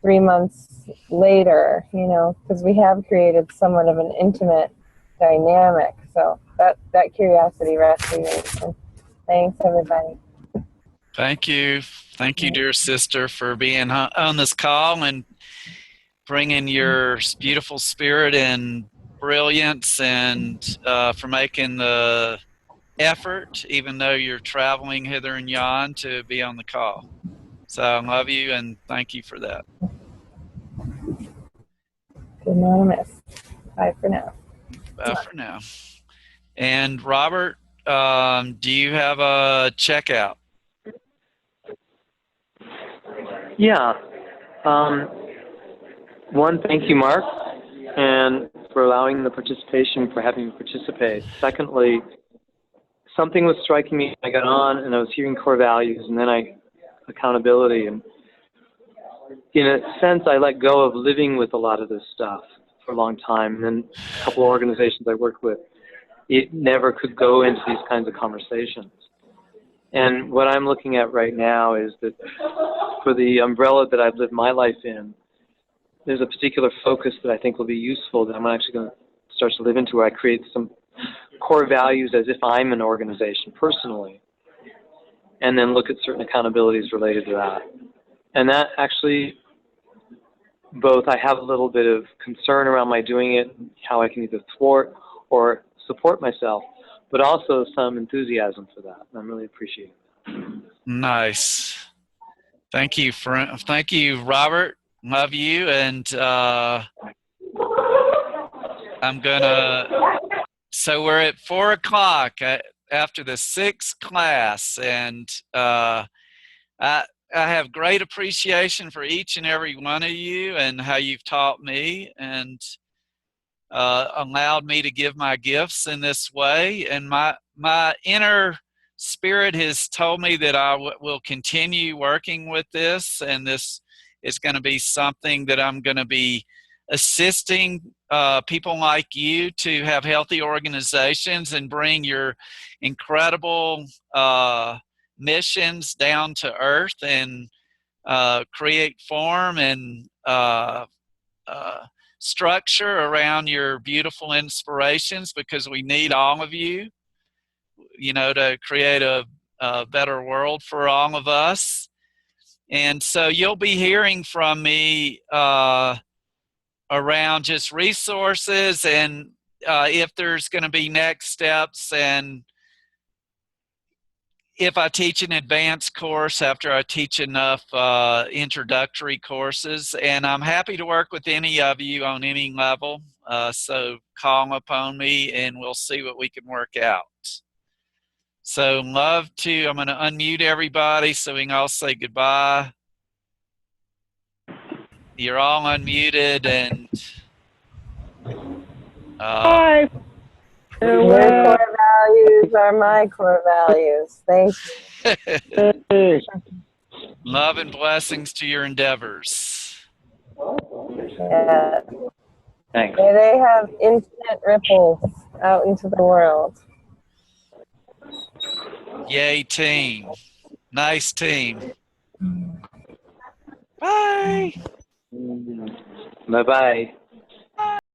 3 months later, because we have created somewhat of an intimate dynamic. So that curiosity rescued me. So thanks, everybody. Thank you. Thank you, dear sister, for being on this call and bringing your beautiful spirit and brilliance, and for making the effort, even though you're traveling hither and yon, to be on the call. So I love you and thank you for that. Anonymous. Bye for now. Bye for now. And Robert, do you have a checkout? Yeah. One, thank you, Mark, and for allowing the participation, for having me participate. Secondly, something was striking me. I got on and I was hearing core values, and then accountability, and in a sense I let go of living with a lot of this stuff for a long time. And then a couple of organizations I worked with, it never could go into these kinds of conversations. And what I'm looking at right now is that for the umbrella that I've lived my life in, there's a particular focus that I think will be useful, that I'm actually going to start to live into, where I create some core values as if I'm an organization personally, and then look at certain accountabilities related to that. And that actually, both I have a little bit of concern around my doing it, how I can either thwart or support myself, but also some enthusiasm for that. And I'm really appreciating that. Nice. Thank you, thank you, Robert. Love you. And I'm gonna, so we're at 4 o'clock after the 6th class, and I have great appreciation for each and every one of you and how you've taught me and allowed me to give my gifts in this way. And my inner spirit has told me that I will continue working with this, and this is going to be something that I'm going to be assisting people like you to have healthy organizations and bring your incredible missions down to earth and create form and structure around your beautiful inspirations, because we need all of you, to create a better world for all of us. And so you'll be hearing from me around just resources and if there's going to be next steps, and if I teach an advanced course after I teach enough introductory courses. And I'm happy to work with any of you on any level. So call upon me and we'll see what we can work out. So I'm going to unmute everybody so we can all say goodbye. You're all unmuted and Bye. Your core values are my core values. Thank you. love and blessings to your endeavors. Yeah. Thanks. May they have infinite ripples out into the world. Yay, team. Nice team. Bye. Bye-bye.